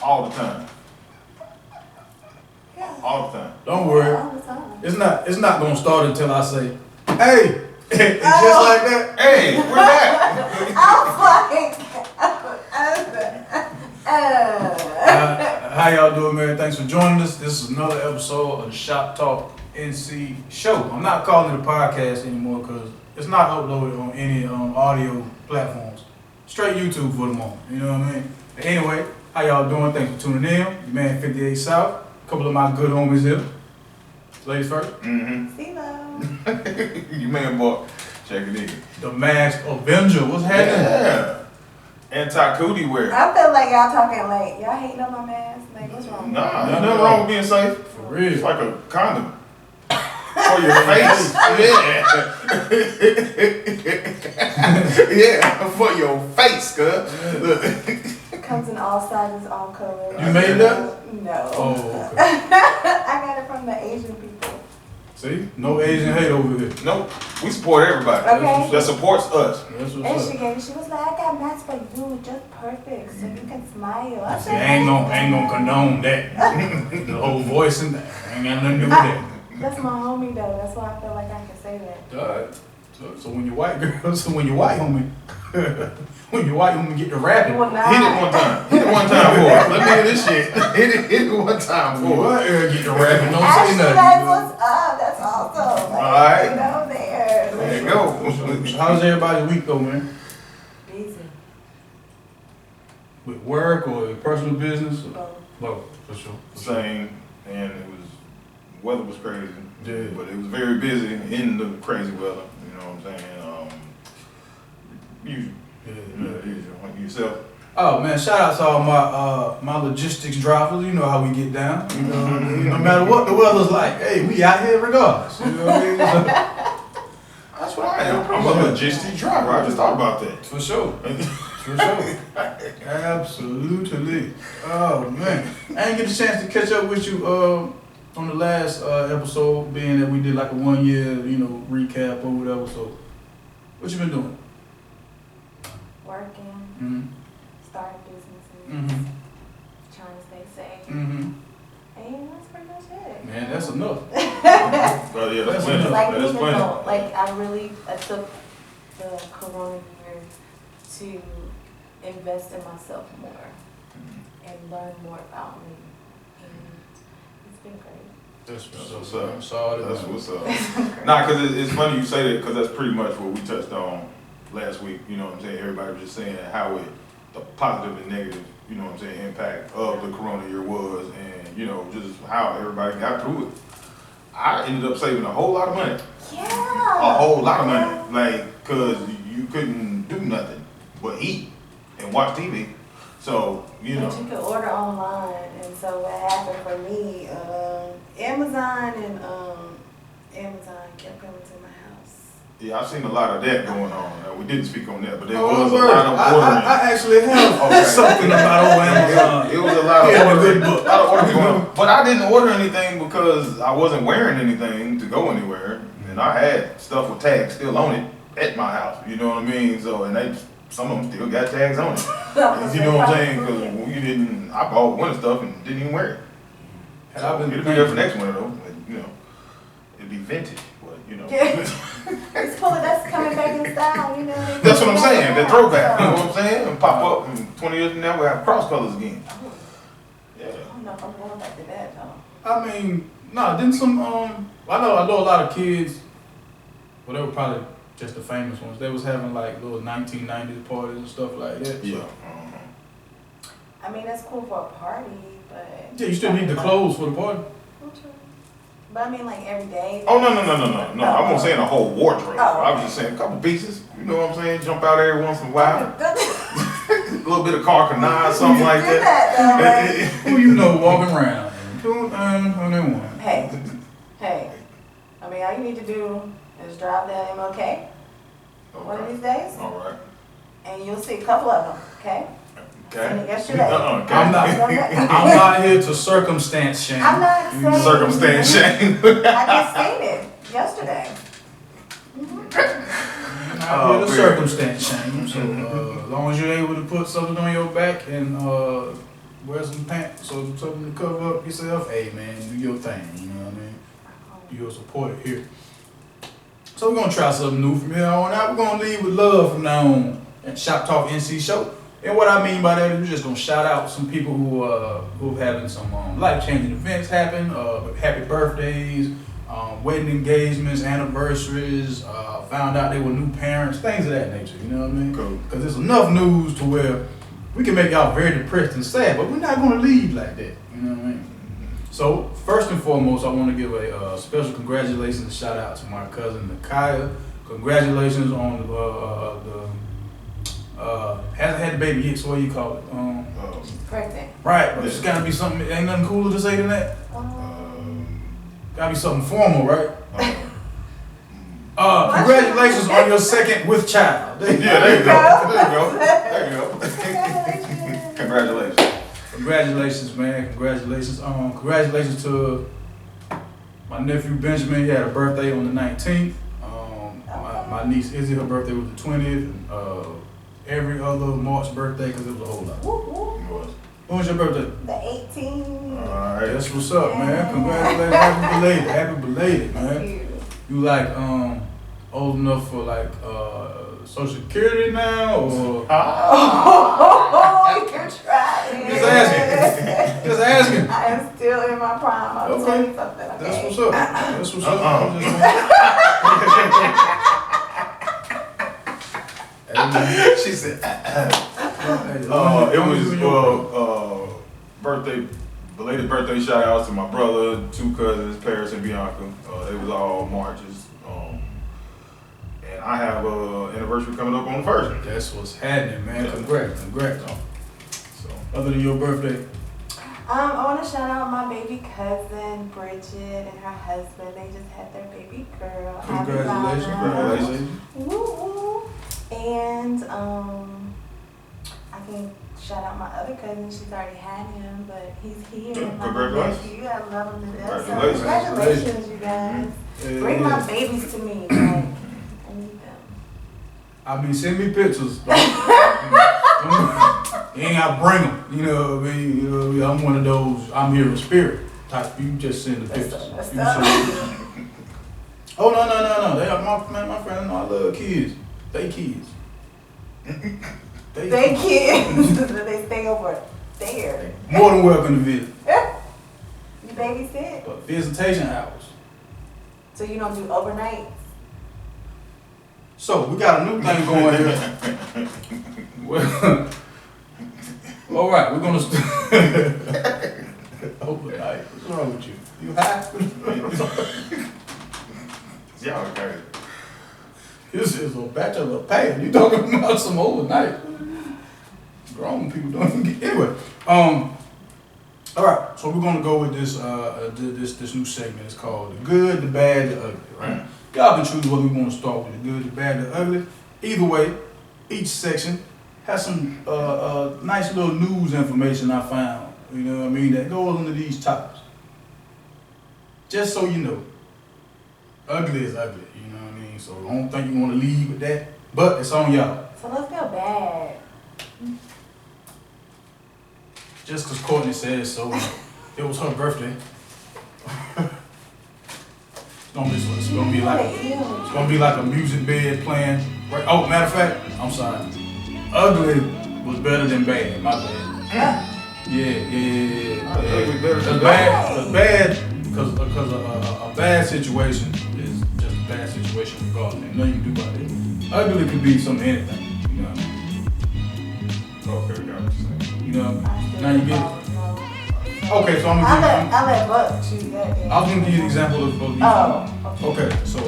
All the time. Yeah. All the time. Don't worry. All the time. It's not gonna start until I say, hey! And just like that. Hey, we're back. I was like, How y'all doing, man? Thanks for joining us. This is another episode of the ShopTalk NC show. I'm not calling it a podcast anymore because it's not uploaded on any audio platforms. Straight YouTube for the moment. You know what I mean? But anyway, how y'all doing? Thanks for tuning in. Your man 58 South. A couple of my good homies here. Ladies first. Mm-hmm. C.Lowe. You man, boy. Check it in. The Masked Avenger. What's happening? Yeah. Anti-cootie wear. I feel like y'all talking like, y'all hating on my mask? Like, what's wrong? Nah, there's nothing wrong with being safe. For real. It's like a condom. For your face. Yeah, for your face, cuz. Look. It comes in all sizes, all colors. You made that? No. Oh, okay. I got it from the Asian people. See? No Asian hate over here. Nope. We support everybody Okay. that supports us. That's And what's she up. gave, she was like, I got masks for you, just perfect, so you can smile. I See, said, I ain't gonna condone that. The whole voice and that. Ain't got nothing to do with that. That's my homie though, that's why I feel like I can say that. Alright. So when your white girl, when your white homie get the rapping, Well, nah. Hit it one time. Hit it one time for us. Let me hear this shit. Hit it one time when your for us. white girl get the rapping, don't say Actually, nothing. that's what's up. That's awesome. Like, Alright. you know, there. There you go. How's everybody's week though, man? Busy. With work or personal business? Both. Both, for sure. Same, and weather was crazy. Yeah. But it was very busy in the crazy weather. You know what I'm saying? Usual. Yeah. Usual. Like yourself. Oh man, shout out to all my logistics drivers. You know how we get down. You know what I mean? No matter what the weather's like, hey, we out here regardless. You know what I mean? That's what I am. I'm a logistics driver. I just thought about that. For sure. For sure. Absolutely. Oh man. I didn't get a chance to catch up with you on the last episode, being that we did like a 1 year, recap or whatever. So what you been doing? Working, Mm-hmm. starting businesses, Mm-hmm. trying to stay safe. Mm-hmm. And that's pretty much it. Man, that's enough. But yeah, that's plenty. Like, That's even plenty. though, like, I took the corona year to invest in myself more and learn more about me. And it's been great. That's what's up. Solid. That's what's up. Nah, because it's funny you say that, because that's pretty much what we touched on last week. You know what I'm saying? Everybody was just saying how the positive and negative, impact of the corona year was, and just how everybody got through it. I ended up saving a whole lot of money. Yeah. A whole lot of money. Like, because you couldn't do nothing but eat and watch TV. So, But you could order online, and so what happened for me, Amazon kept coming to my house. Yeah, I've seen a lot of that going on. We didn't speak on that, but there Oh, was a word. lot of ordering. I actually have Okay. something about old Amazon. It was a lot of Yeah, a ordering. good book. A lot of ordering going on. But I didn't order anything because I wasn't wearing anything to go anywhere, and I had stuff with tags still on it at my house. You know what I mean? So, and some of them still got tags on it. You know what I'm saying? Because I bought winter stuff and didn't even wear it. Had I been It'll be there for next winter though. But, it'd be vintage, but It's cool, that's coming back in style, That's what I'm saying. That throwback. You know what I'm saying? And pop up in 20 years from now we'll have cross colors again. Yeah. I don't know if I'm going back to that, though. I mean, didn't some I know a lot of kids, well, they were probably just the famous ones. They was having like little 1990s parties and stuff like that. Yeah. So. I mean, that's cool for a party, but... Yeah, you still need the clothes for the party. But I mean, like, every day. Oh, no. I wasn't saying a whole wardrobe. Oh, I was just saying a couple pieces. You know what I'm saying? Jump out every once in a while. A little bit of carcanage, something like Do that. though, right? Who walking around? 201. Hey. I mean, all you need to do is drive down MLK one of these days, All right. and you'll see a couple of them, okay? Seen Okay. it yesterday. Okay. I'm not here to circumstance shame. I'm not saying... Circumstance shame. I just seen it yesterday. I'm not here to circumstance shame. So as long as you're able to put something on your back and wear some pants or something to cover up yourself. Hey man, do your thing. You know what I mean? You're supported here. So we're gonna try something new from here on out. We're gonna lead with love from now on at ShopTalk NC show. And what I mean by that is we're just gonna shout out some people who are having some life-changing events happen. Happy birthdays, wedding engagements, anniversaries. Found out they were new parents, things of that nature. You know what I mean? Cool. Because there's enough news to where we can make y'all very depressed and sad, but we're not gonna leave like that. You know what I mean? So first and foremost, I want to give a special congratulations and shout out to my cousin Nakaya. Congratulations on hasn't had the baby yet, so what do you call it? Pregnant. Right, but it's gotta be something. Ain't nothing cooler to say than that. Gotta be something formal, right? Congratulations on your second with child. Yeah, there you go. There you go. Congratulations. Congratulations, man. Congratulations. Congratulations to my nephew Benjamin. He had a birthday on the 19th. My niece Izzy, her birthday was the 20th. Every other March birthday, because it was a whole lot. When was your birthday? The 18th. Alright. That's what's up, man. Congratulations. Happy belated, man. Thank you. You like old enough for like Social Security now, or Oh, you're trying. just asking. I am still in my prime. I'm Okay. 20 something. Okay. That's what's up. That's what's up. She said, it was belated birthday shout outs to my brother, 2 cousins, Paris and Bianca. They was all Marches. And I have an anniversary coming up on the 1st. That's what's happening, man. Congrats. So, other than your birthday, I want to shout out my baby cousin Bridget and her husband. They just had their baby girl. congratulations. Woo! And I can shout out my other cousin. She's already had him, but he's here. Congratulations. I love him to death. So Congratulations. congratulations, you guys. Yeah. Bring my babies to me. Like, I need them. I mean, send me pictures. You ain't gotta bring them. You know what I mean? I'm one of those. I'm here in spirit type. You just send the pictures. That's You up. send- Oh no! They are my friend. I love kids. They kids. They kids. They stay over there. More than welcome to visit. You babysit? But visitation hours. So you don't do overnight? So we got a new thing going here. Well, all right, we're gonna overnight. What's wrong with you? You high? Y'all okay. This is a bachelor pad. You talking about some overnight? Grown people don't even get anyway. All right, so we're gonna go with this this new segment. It's called the good, the bad, the ugly. Right? Y'all can choose whether we want to start with the good, the bad, the ugly. Either way, each section has some nice little news information I found. You know what I mean? That goes into these topics. Just so you know, ugly is ugly. You know what I mean? So I don't think you want to leave with that, but it's on y'all. So let's go bad. Just because Courtney said so, it was her birthday. It's gonna be like a music bed playing. Right? Oh, matter of fact, I'm sorry. Ugly was better than bad. My bad. Yeah. Ugly better than Bad because a bad situation is just a bad situation regardless. Ain't nothing you can do about it. Ugly could be some anything. You know. Okay, got what you're saying. You know. Now you get it. Okay, so I'm gonna give you. I let Buck choose that. I was gonna give you an example of these. Oh, Okay, so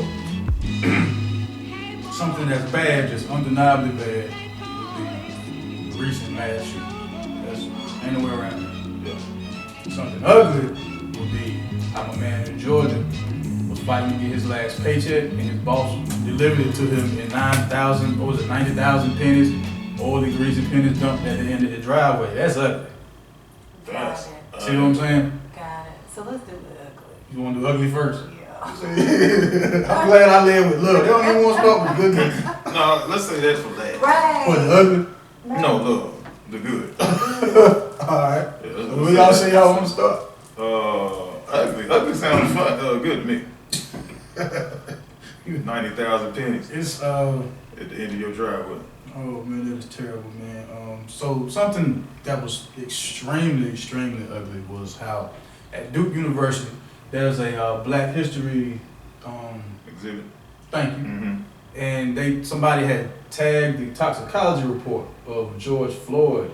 something that's bad, just undeniably bad, would be the recent mass shooting. That's ain't no way around it. Yeah. Something ugly would be how my man in Georgia was fighting to get his last paycheck, and his boss delivered it to him in 90,000 pennies, oil and greasy pennies dumped at the end of the driveway. That's ugly. got it. See what I'm saying? Got it. So let's do the ugly. You want to do ugly first? Yeah. I'm glad I live with love. They don't even want to start with good. No, let's say that for last. Right. What, the ugly? No, love. The good. Alright. Yeah, Will y'all say y'all want to start? Ugly sounds fun. Good to me. 90,000 pennies It's at the end of your driveway. oh man, that is terrible, man. So something that was extremely ugly was how at Duke University there's a Black History Exhibit. thank you, Mm-hmm. and somebody had tagged the toxicology report of George Floyd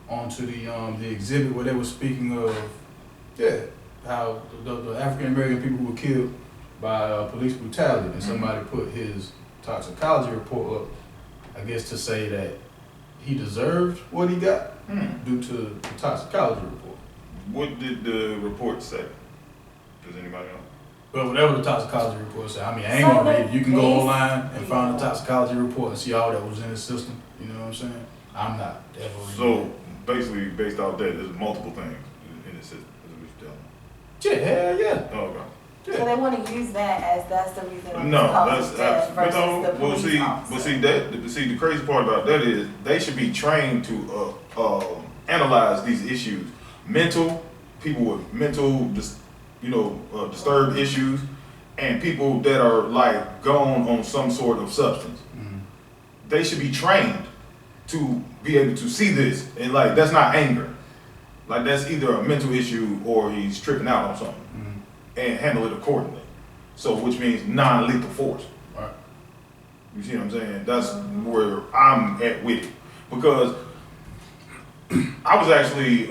onto the exhibit where they were speaking of how the African American people who were killed by police brutality, and somebody put his toxicology report up, I guess to say that he deserved what he got due to the toxicology report. What did the report say? Does anybody know? But whatever the toxicology report said, I mean, I ain't gonna read it. You can go online and find the toxicology report and see all that was in the system. You know what I'm saying? I'm not ever reading So basically, based off that, there's multiple things in the system. Is what you're telling me. yeah, hell yeah. Oh, okay. So they want to use that as that's the reason why No, it's causing that's death versus the police officer. see, the crazy part about that is they should be trained to analyze these issues. People with mental, disturbed issues, and people that are like gone on some sort of substance. They should be trained to be able to see this, and like that's not anger, like that's either a mental issue or he's tripping out on something. And handle it accordingly. So, which means non-lethal force. Right. You see what I'm saying? That's where I'm at with it. Because I was actually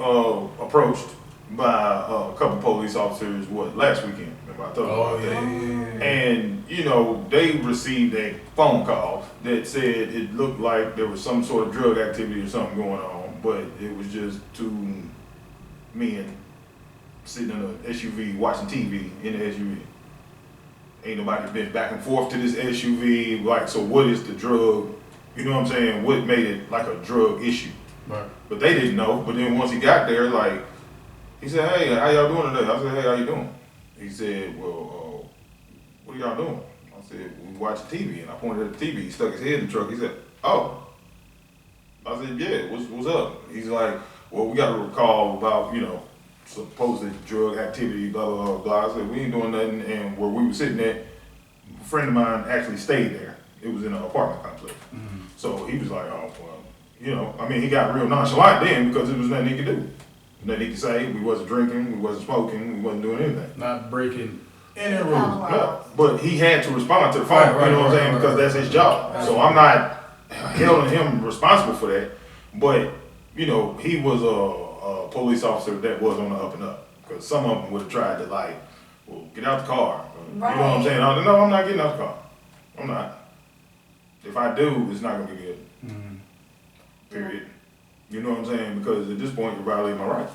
approached by a couple police officers, last weekend? Remember I told you about that? And, they received a phone call that said it looked like there was some sort of drug activity or something going on, but it was just two men sitting in an SUV watching TV in the SUV. Ain't nobody been back and forth to this SUV. Like, so what is the drug? You know what I'm saying? What made it like a drug issue? Right. But they didn't know. But then once he got there, like, he said, "Hey, how y'all doing today?" I said, "Hey, how you doing?" He said, "Well, what are y'all doing?" I said, "We watching TV." And I pointed at the TV. He stuck his head in the truck. He said, "Oh." I said, "Yeah, what's up?" He's like, "Well, we got a call about, supposed drug activity, blah, blah, blah, blah." I said, "We ain't doing nothing." And where we were sitting at, a friend of mine actually stayed there. It was in an apartment complex. So he was like, "Oh, well," he got real nonchalant then because there was nothing he could do. Nothing he could say. We wasn't drinking, we wasn't smoking, we wasn't doing anything. Not breaking any rules. No, but he had to respond to the phone, Right, you know what I'm saying? Because that's his job. Right. So I'm not holding him responsible for that. But, he was a police officer that was on the up and up. Because some of them would have tried to get out the car. Right. You know what I'm saying? No, I'm not getting out the car. I'm not. If I do, it's not going to be good. Period. You know what I'm saying? Because at this point, you're violating my rights.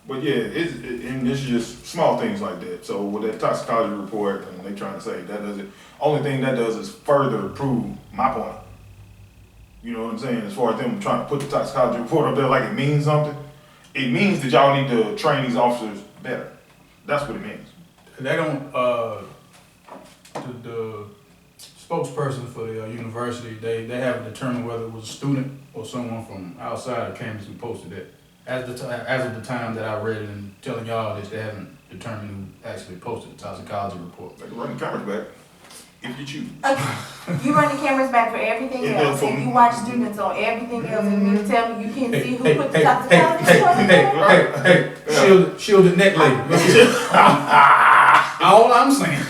But yeah, and it's just small things like that. So with that toxicology report, and they trying to say that doesn't, only thing that does is further prove my point. You know what I'm saying? As far as them trying to put the toxicology report up there like it means something, it means that y'all need to train these officers better. That's what it means. They don't, the spokesperson for the university, they haven't determined whether it was a student or someone from outside of campus who posted it. As of the time that I read it and telling y'all this, they haven't determined who actually posted the toxicology report. They can run the cameras back if you choose. You run the cameras back for everything else, and you watch students on everything else, and you tell me you can't see who put the toxicology report Hey, shielded neck lady. All I'm saying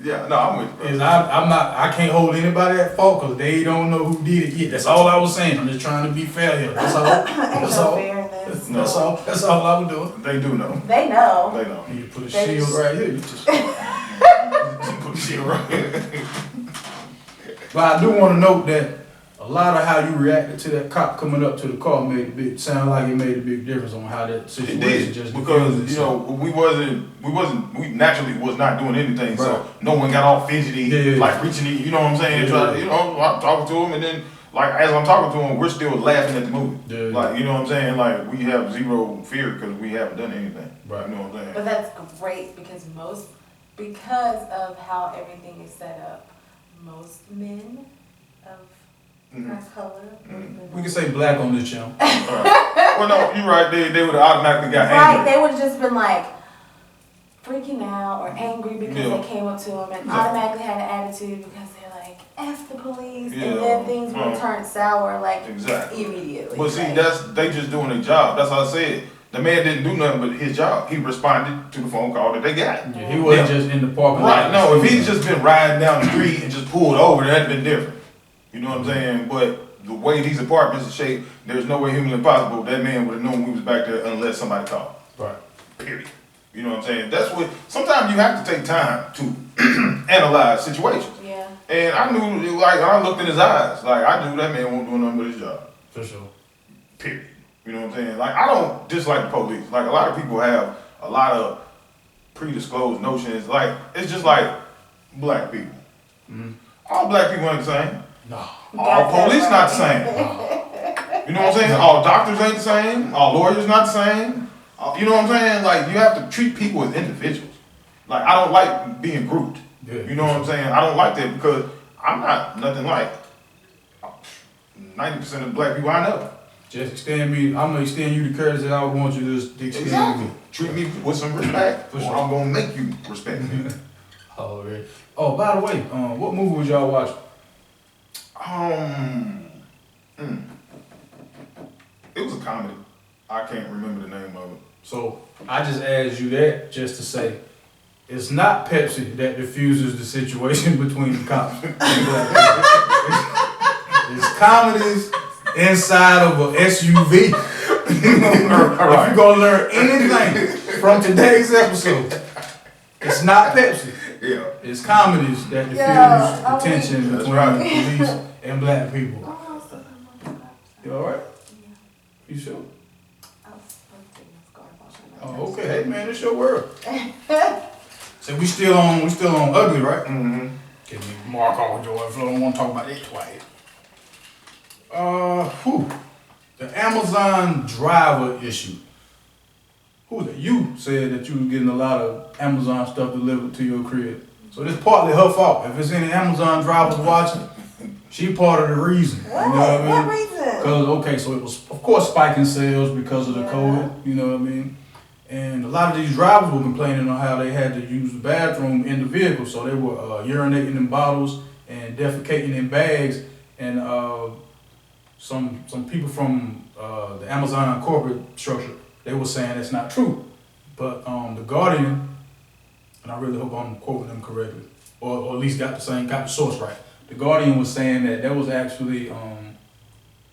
Yeah, no, I'm with you. is I can't hold anybody at fault because they don't know who did it yet. That's all I was saying. I'm just trying to be fair here. That's all. Ain't no fairness. That's all I was doing. They do know. They know. They know. You put a shield right here. You just Put the shit right here. But I do want to note that a lot of how you reacted to that cop coming up to the car sound like it made a big difference on how that It situation did, just because diffused. we naturally was not doing anything, Right. so no one got all fidgety, Yeah. like reaching it, you know what I'm saying? Yeah. Try to, I'm talking to him, and then like as I'm talking to him, we're still laughing at the movie. Yeah. Like, you know what I'm saying? Like we have zero fear because we haven't done anything. Right. You know what I'm saying? But that's great because of how everything is set up, most men of Nice color. We can say black on this channel. Well, no, you're right. They would have automatically got Right, angry. they would have just been like freaking out or angry because they came up to them and automatically had an attitude because they're like, F the police, and then things would turn sour like immediately. But see, they just doing their job. That's how I said. The man didn't do nothing but his job. He responded to the phone call that they got. Yeah, he wasn't just in the parking lot. Right, no, if he'd just been riding down the street and just pulled over, that'd been different. You know what I'm saying? But the way these apartments are shaped, there's no way humanly possible that man would have known we was back there unless somebody called. Right. Period. You know what I'm saying? That's what, sometimes you have to take time to analyze situations. Yeah. And I knew, like, I looked in his eyes, like, I knew that man won't do nothing but his job. For sure. Period. You know what I'm saying? Like, I don't dislike the police. Like, a lot of people have a lot of predisposed notions. Like, it's just like black people. Mm-hmm. All black people ain't the same. No. All police not the same. You know what I'm saying? All doctors ain't the same. All lawyers not the same. You know what I'm saying? Like, you have to treat people as individuals. Like, I don't like being grouped. Yeah, you know what I'm saying? I don't like that because I'm not nothing like 90% of the black people I know. Just extend me. I'm gonna extend you the courtesy I would want you to extend me. Treat me with some respect, or I'm gonna make you respect me. Alright. Oh, by the way, what movie was y'all watching? It was a comedy. I can't remember the name of it. So I just asked you that just to say it's not Pepsi that diffuses the situation between the cops and black people. It's comedies inside of a SUV. If you're gonna learn anything from today's episode, it's not Pepsi. Yeah. It's comedies that diffuse the tension between police and black people. You alright? You sure? Oh, okay. Hey man, it's your world. So we still on ugly, right? Mm-hmm. Give me mark on Jordan Flow. I don't want to talk about that twice. The Amazon driver issue. Who that? You said that you was getting a lot of Amazon stuff delivered to your crib. So this partly her fault. If there's any Amazon drivers watching, she part of the reason. What? You know what I mean? What reason? Because, so it was, of course, spiking sales because of the COVID. You know what I mean? And a lot of these drivers were complaining on how they had to use the bathroom in the vehicle. So they were urinating in bottles and defecating in bags. And some people from the Amazon corporate structure, they were saying that's not true. But the Guardian, and I really hope I'm quoting them correctly, or at least got the source right. The Guardian was saying that there was actually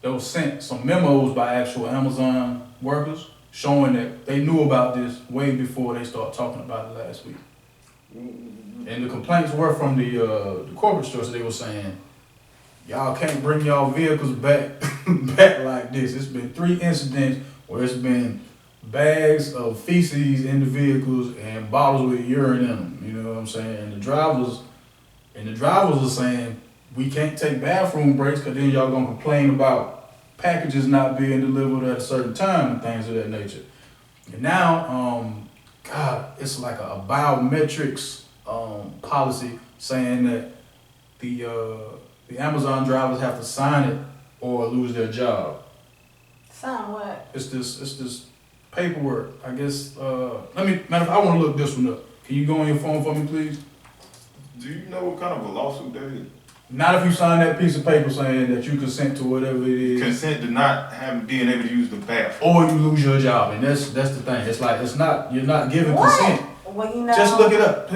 there was sent some memos by actual Amazon workers showing that they knew about this way before they started talking about it last week. And the complaints were from the corporate stores. They were saying, y'all can't bring y'all vehicles back like this. It's been 3 incidents where it's been bags of feces in the vehicles and bottles with urine in them. You know what I'm saying? And the drivers are saying, we can't take bathroom breaks because then y'all gonna complain about packages not being delivered at a certain time and things of that nature. And now, it's like a biometrics policy saying that the Amazon drivers have to sign it or lose their job. Sign what? It's this paperwork. I guess. I want to look this one up. Can you go on your phone for me, please? Do you know what kind of a lawsuit that is? Not if you sign that piece of paper saying that you consent to whatever it is. Consent to not being able to use the bathroom. Or you lose your job, and that's the thing. It's like you're not giving consent. Well, you know. Just look it up.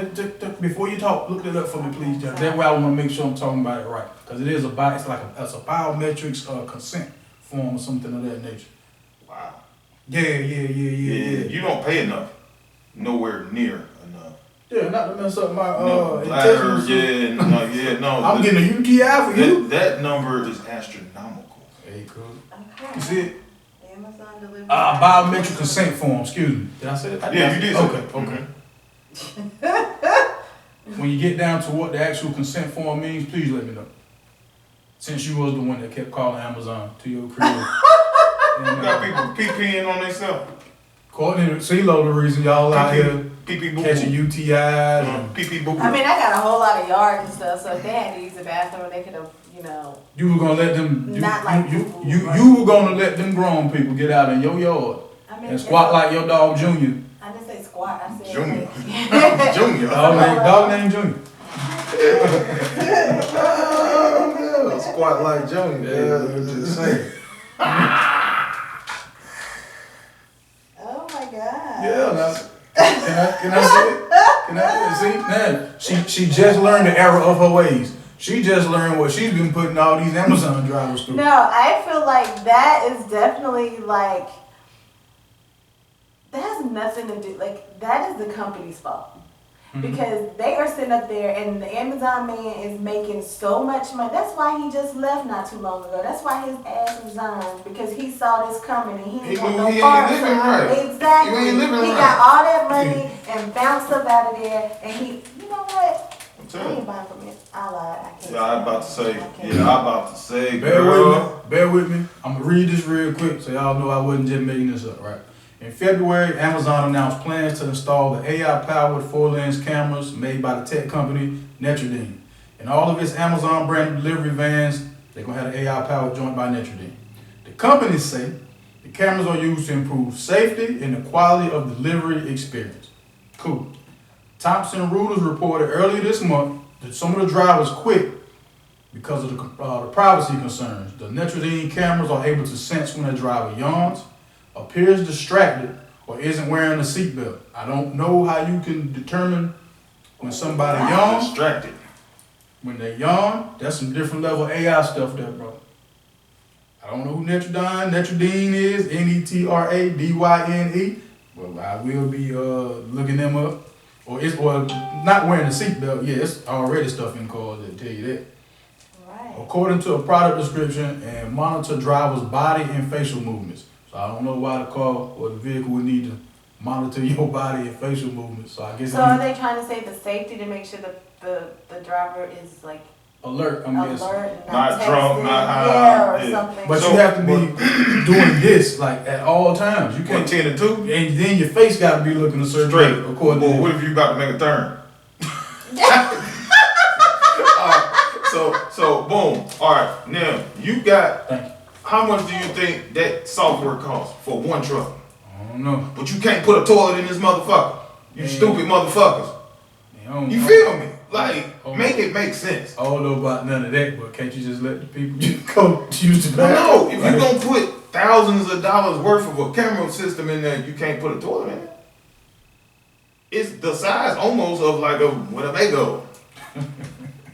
Before you talk, look it up for me, please. That way I want to make sure I'm talking about it right. Because it's a biometrics consent form or something of that nature. Wow. Yeah. You don't pay enough. Nowhere near enough. Yeah, not to mess up my bladder, intestines. no. I'm getting a UTI for you. That number is astronomical. Hey, cool. Okay. You see it? Amazon delivery. Biometric consent form, excuse me. Did I say that? Yeah, you did say that. Okay. When you get down to what the actual consent form means, please let me know. Since you was the one that kept calling Amazon to your crib. You got people PPing on themselves. According to C.Lowe, the reason y'all out here catching UTIs and pee boo boo. I mean, I got a whole lot of yard and stuff, so if they had to use the bathroom, they could have, you were gonna let them. Not like you were gonna let them grown people get out in your yard and squat like your dog Junior. I didn't say squat. I said Junior. like, Junior. Dog named Junior. Squat like Junior. Yeah, I'm just saying. oh my god. Yeah, now, can I see it? Can I see? Man, she just learned the error of her ways. She just learned what she's been putting all these Amazon drivers through. No, I feel like that is definitely like, that has nothing to do, like, that is the company's fault. Because they are sitting up there and the Amazon man is making so much money. That's why he just left not too long ago. That's why his ass resigned, because he saw this coming and he ain't got no farm. Exactly. He got all that money and bounced up out of there, and he, you know what? I ain't buying from it. I lied. I can't. I'm about to say, Bear with me. I'm gonna read this real quick so y'all know I wasn't just making this up, right? In February, Amazon announced plans to install the AI-powered 4-lens cameras made by the tech company Netradine. In all of its Amazon-branded delivery vans, they're going to have an AI-powered joint by Netradine. The companies say the cameras are used to improve safety and the quality of delivery experience. Cool. Thomson Reuters reported earlier this month that some of the drivers quit because of the privacy concerns. The Netradine cameras are able to sense when a driver yawns, appears distracted, or isn't wearing a seatbelt. I don't know how you can determine when somebody yawns. Distracted. When they yawn, that's some different level AI stuff there, bro. I don't know who Netradine is, Netradyne, but I will be looking them up. Or not wearing a seatbelt, yeah, it's already stuff in cars that tell you that. Right. According to a product description, and monitor driver's body and facial movements. So I don't know why the car or the vehicle would need to monitor your body and facial movements. So I guess. So are they trying to say the safety to make sure that the driver is like alert? I'm guessing. Alert, not drunk, not high. Yeah, or something. But you have to be doing this like at all times. You can't 10 and 2, and then your face got to be looking a certain straight. way. According to what if you about to make a turn? So boom. All right, now you got. Thank you. How much do you think that software costs for one truck? I don't know. But you can't put a toilet in this motherfucker. You stupid motherfuckers. You know. feel me? Like, make it make sense. I don't know about none of that, but can't you just let the people just go use the No, bathroom? if you're going to put thousands of dollars worth of a camera system in there, you can't put a toilet in it. It's the size almost of like a Winnebago.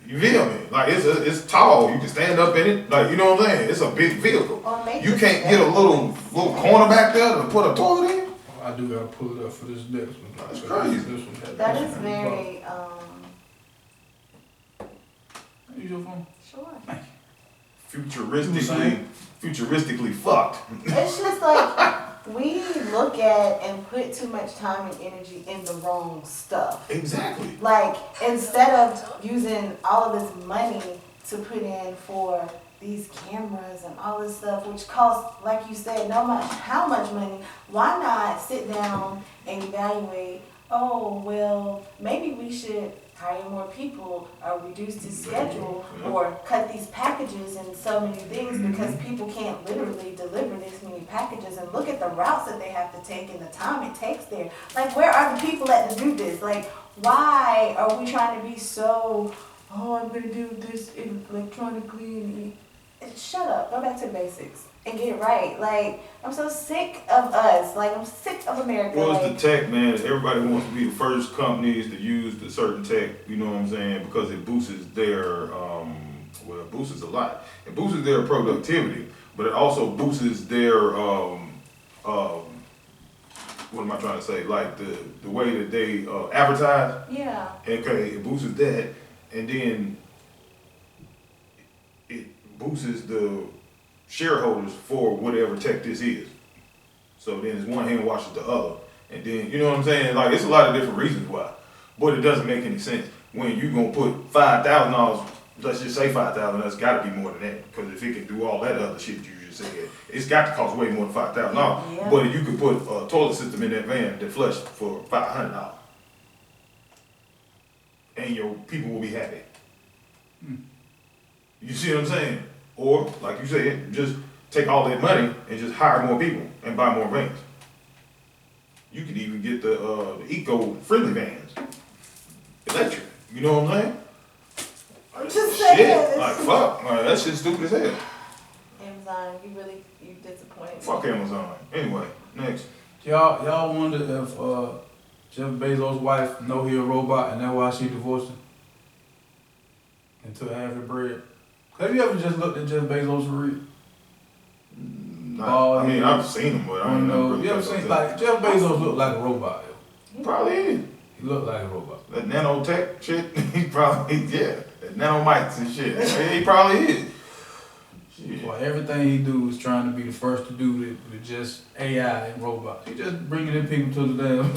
You feel me? Like, it's tall. You can stand up in it. Like, you know what I'm saying? It's a big vehicle. You can't get a little corner back there to put a toilet in? I do gotta pull it up for this next one. That's crazy. This one has That this is one. very, Use your phone. sure. Futuristically fucked. It's just like, we look at and put too much time and energy in the wrong stuff. Exactly. Like, instead of using all of this money to put in for these cameras and all this stuff, which costs, like you said, no matter how much money, why not sit down and evaluate, oh, well, maybe we should hire more people or reduce the schedule or cut these packages and so many things, because people can't literally deliver this many packages, and look at the routes that they have to take and the time it takes there. Like, where are the people that to do this? Like, why are we trying to be so, oh, I'm going to do this electronically and shut up, go back to the basics and get it right. Like, I'm so sick of us. Like, I'm sick of America. Well, it's the tech, man. Everybody wants to be the first companies to use the certain tech, you know what I'm saying? Because it boosts their, it boosts a lot. It boosts their productivity, but it also boosts their, what am I trying to say? Like the way that they advertise. Yeah. Okay, it boosts that, and then it boosts the shareholders for whatever tech this is. So then it's one hand washes the other. And then, you know what I'm saying? Like, it's a lot of different reasons why. But it doesn't make any sense. When you gonna put $5,000, let's just say $5,000, that's gotta be more than that. Because if it can do all that other shit you just said. It's got to cost way more than $5,000. Yeah. But you could put a toilet system in that van that flush for $500. And your people will be happy. You see what I'm saying? Or, like you said, just take all that money and just hire more people and buy more vans. You could even get the eco-friendly vans. Electric. You know what I'm saying? I'm just saying. Shit, like fuck, like, that shit's stupid as hell. Amazon, you disappointed. Fuck Amazon. Anyway, next. Y'all wonder if Jeff Bezos' wife know he a robot and that's why she divorced him and took half the bread. Have you ever just looked at Jeff Bezos for real? Nah, I mean, I've seen him, but I don't know. You ever seen like Jeff Bezos look like a robot? Yo. Probably is. He looked like a robot. That nanotech shit, he probably, yeah. That nanomics and shit. Yeah, he probably is. Shit. Well, everything he do is trying to be the first to do it with just AI and robots. He just bringing in people to the damn.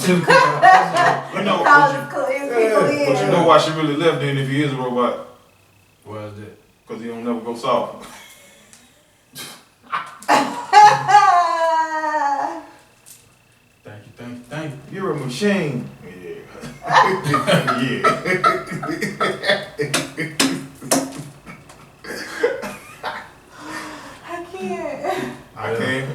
You know, but you know why she really left then if he is a robot? Why is that? Because he don't never go soft. Thank you. You're a machine. Yeah. Yeah. I can't.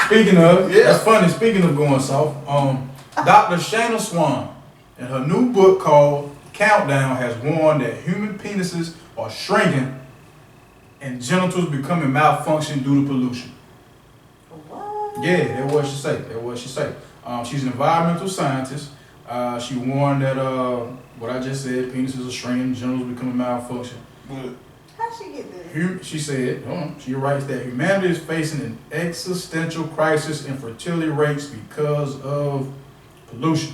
Speaking of, yeah. That's funny. Speaking of going soft, Dr. Shayna Swan, in her new book called Countdown, has warned that human penises are shrinking and genitals becoming malfunction due to pollution. What? Yeah, that's what she say. She's an environmental scientist. She warned that what I just said, penises are shrinking, genitals becoming malfunction. How'd she get this? She said, she writes that humanity is facing an existential crisis in fertility rates because of pollution.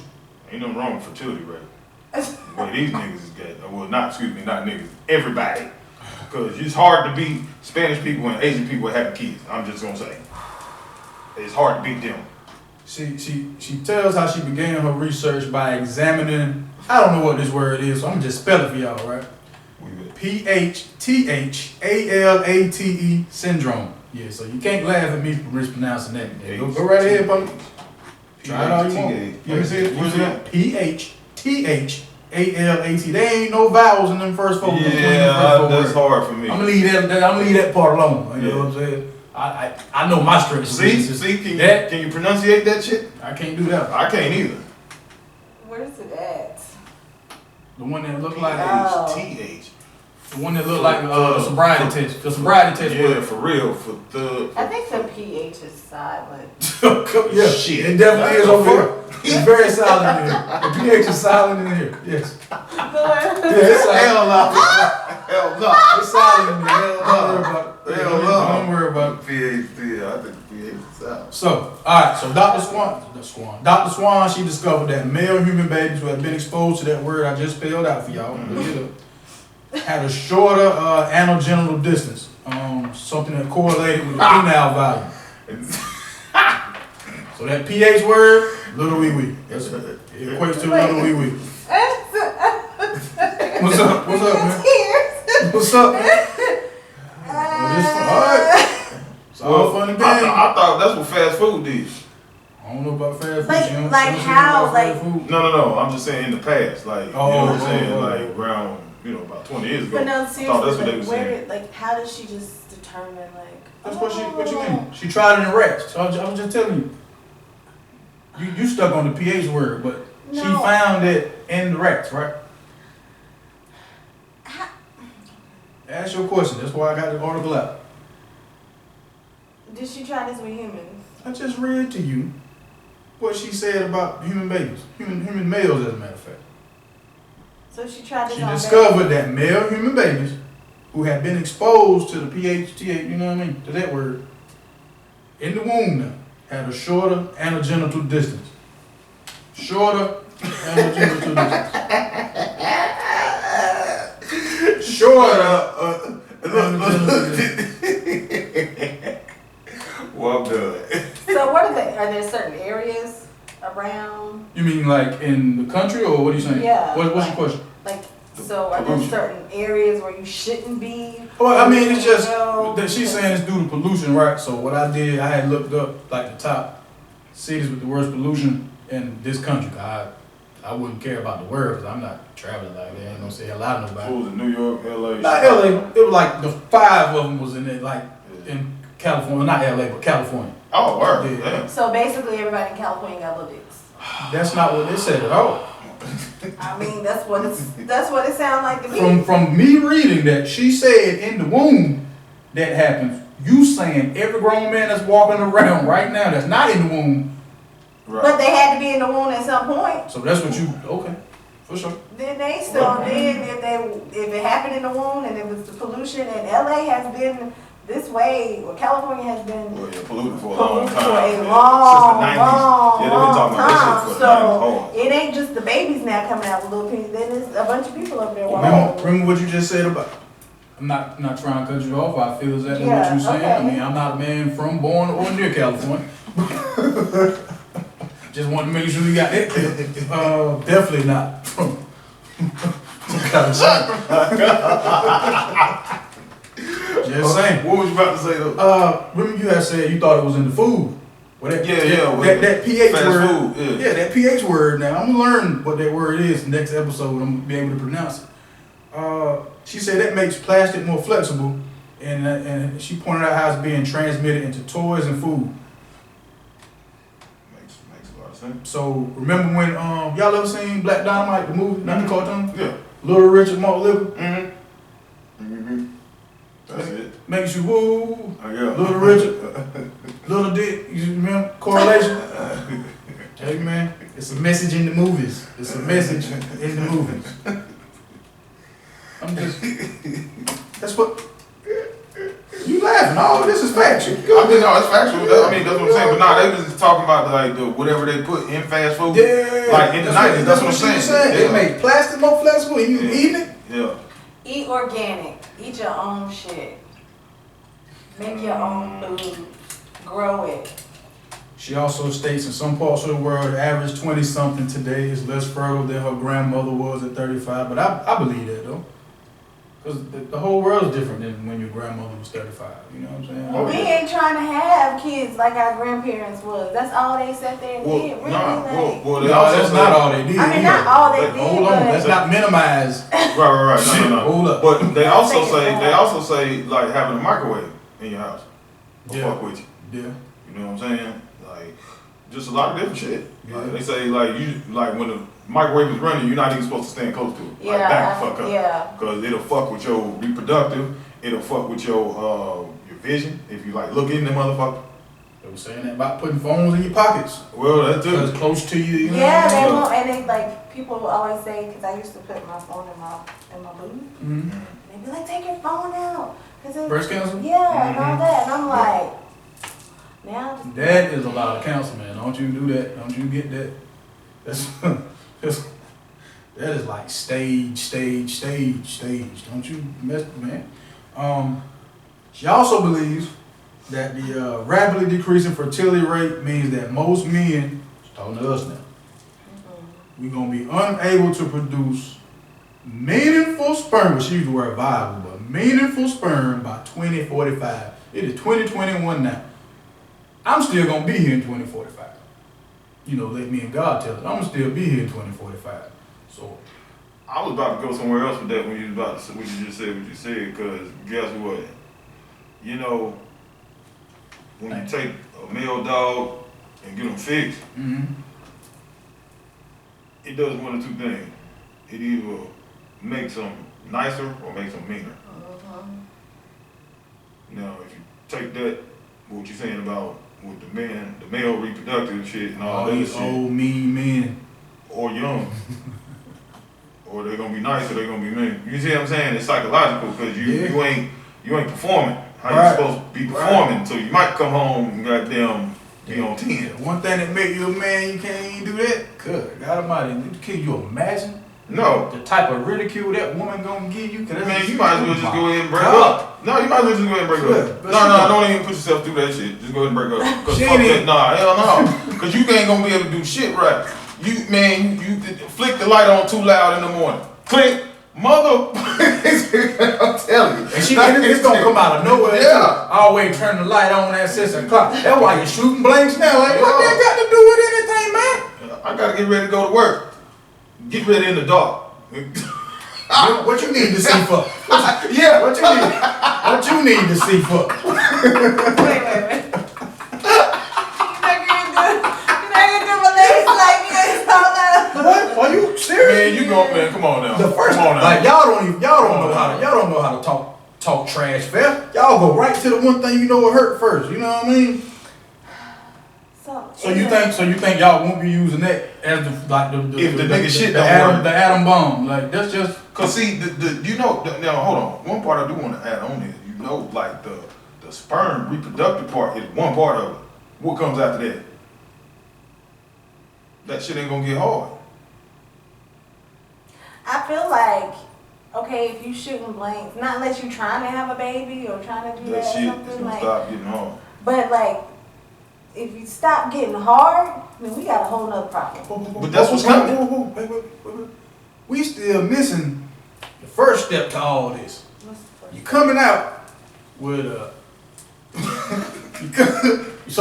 Ain't nothing wrong with fertility rate. But these niggas is gay. Well, not niggas, everybody. Because it's hard to beat Spanish people and Asian people having kids. I'm just gonna say. It's hard to beat them. She tells how she began her research by examining, I don't know what this word is, so I'm gonna just spell it for y'all, right? PHTHALATE syndrome. Yeah, so you can't laugh at me for mispronouncing that. Yeah, go right ahead, buddy. Try it all you want. You ever see it? What's that? PHTHALATE. There ain't no vowels in them first four. Yeah, that's hard for me. I'm gonna leave that part alone. You know what I'm saying? I know my strengths. See, can you pronunciate that shit? I can't do that. I can't either. Where's it at? The one that look like TH. the one that look like the sobriety test. The sobriety test. Yeah, for real. I think the PH is silent. Yeah, shit. It definitely is over here. It's very silent in here. The pH is silent in here. Yes. Yeah, it's silent. Hell no. Hell no. It's silent in here. Don't worry about it. PhD, I think PhD is out. So, alright, so Dr. Swan, she discovered that male human babies who had been exposed to that word I just spelled out for y'all, had a shorter anogenital distance, something that correlated with the penile value. So that pH word, little wee wee. It equates to little wee wee. What's up, man? What's up, man? Alright. It's all fun and I thought that's what fast food did. I don't know about fast food. Like how? Like No. I'm just saying in the past, like you know what I'm saying, like around about 20 years ago. But no, I thought that's what they seriously, were saying. how does she just determine That's what you mean? She tried it in rats. So I was just telling you. You stuck on the pH word, but she found it in the rats, right? Ask your question. That's why I got the article out. Did she try this with humans? I just read to you what she said about human babies, human males, as a matter of fact. So she tried this She on discovered that male human babies who had been exposed to the pH, you know what I mean, to that word, in the womb now, had a shorter anogenital distance. Shorter anogenital distance. Shorter. Well, I'm done. So what are there certain areas around? You mean like in the country, or what are you saying? Yeah. What's your question? Like So are there certain areas where you shouldn't be? Well, I mean, it's just that she's saying it's due to pollution, right? So what I did, I had looked up like the top cities with the worst pollution in this country. I wouldn't care about the world because I'm not traveling like that. I ain't gonna say a lot of nobody. What was it, New York, LA? Not LA. It was like the 5 of them was in it, like in California, not LA, but California. Oh, word. Yeah. So basically, everybody in California got little dicks. That's not what they said at all. I mean, that's what it sounds like to me. From me reading that, she said in the womb that happens. You saying every grown man that's walking around right now that's not in the womb. Right. But they had to be in the womb at some point. So that's what you okay, for sure. Then they still if it happened in the womb and it was the pollution, and LA has been this way, or California has been polluted for a long time. For a long, Since the 90s. long, long time. For the So it ain't just the babies now coming out with little penises. Then there's a bunch of people up there. Remember what you just said about. I'm not trying to cut you off. I feel exactly what you're saying. Okay. I mean, I'm not a man from, born, or near California. Just want to make sure you got that. Definitely not from California. Just saying. What was you about to say though? Remember you had said you thought it was in the food. Well, that pH fast word. Food, Yeah, that pH word. Now I'm gonna learn what that word is next episode. I'm gonna be able to pronounce it. She said that makes plastic more flexible, and she pointed out how it's being transmitted into toys and food. Makes a lot of sense. So remember when y'all ever seen Black Dynamite, the movie, not the cartoon? Yeah. Little Richard Malt Liquor. Mm-hmm. That's it. Makes you woo. I got Little Richard, Little Dick. You remember correlation? Hey man, it's a message in the movies. It's a message in the movies. I'm just. That's what. You laughing? Oh, this is factual. I mean, no, it's factual. I mean, that's what I'm saying. But nah, they was just talking about like the whatever they put in fast food. Yeah. Like in the 90s. That's what I'm saying. It make plastic more flexible and you eating it? Yeah. Eat organic. Eat your own shit. Make your own food. Grow it. She also states in some parts of the world, the average 20-something today is less fertile than her grandmother was at 35. But I believe that though. Because the whole world is different than when your grandmother was 35. You know what I'm saying? We ain't trying to have kids like our grandparents was. That's all they sat there and did. Really? That's not all they did. I mean, not all they did. Hold on, let's not minimize. Right. No. Hold up. But they also say like having a microwave in your house. Fuck with you. Yeah. You know what I'm saying? Like just a lot of different shit. Yeah. Like, they say like when the microwave is running, you're not even supposed to stand close to it. Yeah. Like back the fuck up. Yeah. Because it'll fuck with your reproductive. It'll fuck with your vision if you like look in the motherfucker. They were saying that about putting phones in your pockets. Well, that's too. Because close to you. You know Yeah, what I they mean? won't. And they like people will always say, because I used to put my phone in my boot. Mm-hmm. They'd be like, take your phone out. Breast cancer? Yeah, and all that. And I'm like, now. That is a lot of counsel, man. Don't you do that. Don't you get that. That is like stage. Don't you mess, man. She also believes that the rapidly decreasing fertility rate means that most men, she's talking to us now, we're going to be unable to produce meaningful sperm. She used the word viable, but meaningful sperm by 2045. It is 2021 now. I'm still going to be here in 2045. You know, let me and God tell it. I'm going to still be here in 2045. So, I was about to go somewhere else with that when you was about to say what you just said, because guess what? You know, when you take a male dog and get them fixed, it does one of two things. It either makes them nicer or makes them meaner. Now, if you take that, what you're saying about with the male reproductive shit and all that these shit, old mean men, or young, or they're gonna be nice or they're gonna be mean. You see what I'm saying? It's psychological because you ain't performing how you supposed to be performing. So you might come home and goddamn be on 10. One thing that make you a man, you can't even do that. Good God Almighty, can you imagine? No. The type of ridicule that woman gonna give you. Man, you might as well just go ahead and break up. No, you might as well just go ahead and break up. No, don't even put yourself through that shit. Just go ahead and break up. Cause fuck that. Nah, hell no. Cause you ain't gonna be able to do shit right. You flick the light on too loud in the morning. Click. Mother, I'm telling you. And it's gonna come out of nowhere. Yeah. Always turn the light on at 6 o'clock. That's why you're shooting blanks now. Like, what that got to do with anything, man? I gotta get ready to go to work. Get ready in the dark. What you need to see for? Yeah. What you need to see for? Wait. What? Are you serious? Man, you go, man. Come on now. The first, come on now. like y'all don't know how to talk trash, fair. Y'all go right to the one thing you know will hurt first. You know what I mean? So you think y'all won't be using that as the atom bomb? Like that's just cause see now hold on. One part I do want to add on is like the sperm reproductive part is one part of it. What comes after that? That shit ain't gonna get hard. I feel like, okay, if you shooting blanks, not unless you trying to have a baby or trying to do that or shit is something gonna like. stop getting hard. But like, if you stop getting hard, then we got a whole nother problem. But that's what's coming. Wait. We still missing the first step to all this. What's the first? You coming out with let's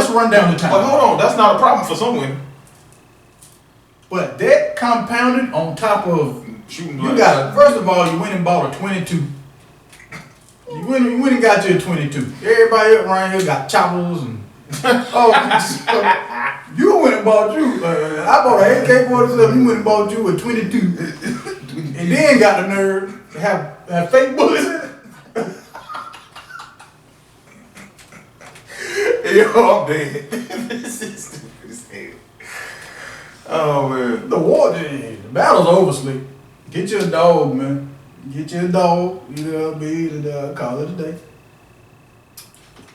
run down the time. But hold on, that's not a problem for some women. But that compounded on top of Shooting you got first of all you went and bought a 22. You went and got you a 22. Everybody around here got choppers and you went and bought you. I bought an AK-47. You went and bought you a 22, and then got the nerve to have fake bullets in it. Yo, I'm dead. This is stupid as hell. Oh man. The battle's over, Slick. Get you a dog, man. Get you a dog. You know what I mean? And call it a day.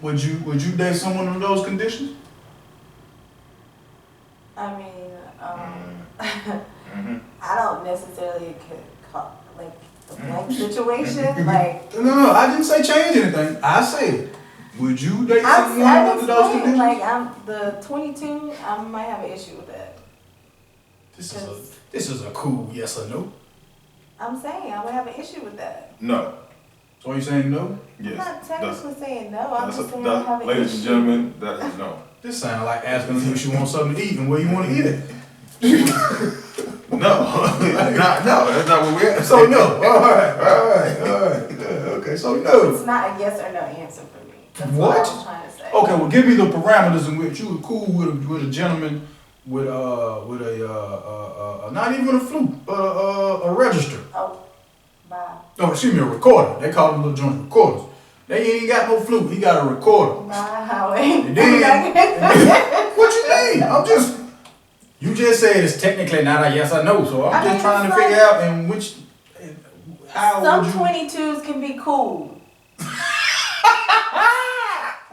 Would you date someone under those conditions? I mean, I don't necessarily call like the blank situation. Like No. I didn't say change anything. I said, would you date someone under those conditions? Like I'm the 22. I might have an issue with that. This is a cool yes or no. I'm saying I would have an issue with that. No. So are you saying no? I'm Yes. not technically saying no. I'm just saying I That's, have an ladies and issue. gentlemen, that is no. This sounds like asking if she wants something to eat and where you want to eat it. No. No, that's not what we're at. So no. All right. Okay, so no. It's not a yes or no answer for me. That's What? I'm trying to say. Okay, well give me the parameters in which you were cool with a gentleman with not even a flute, but a register. Oh, bye. No, excuse me, a recorder. They call them little joint recorders. They ain't got no flute. He got a recorder. Bye, Howie. And then, what you mean? You just said it's technically not a yes or no, so I'm just trying to figure out in which, how Some would you... 22s can be cool. I'm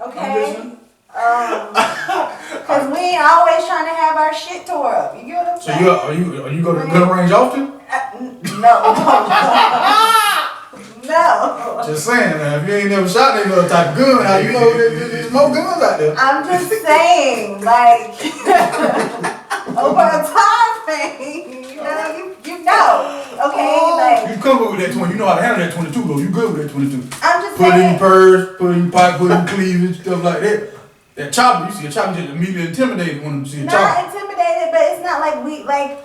Okay? listening. Because we ain't always trying to have our shit tore up. You get what I'm So saying? are you go to the gun range often? No. No. Just saying, man, if you ain't never shot any other type of gun, how you know there's more guns out there? I'm just saying, like, over a time frame, you know, okay? Like, You come up with that 20, you know how to handle that 22 though, you good with that 22. I'm just Put it in saying. your purse, put it in your pocket, put it in cleavage, stuff like that. That chopper, you see a chopper, you just immediately intimidated when you see a Not chopper. intimidated, but it's not like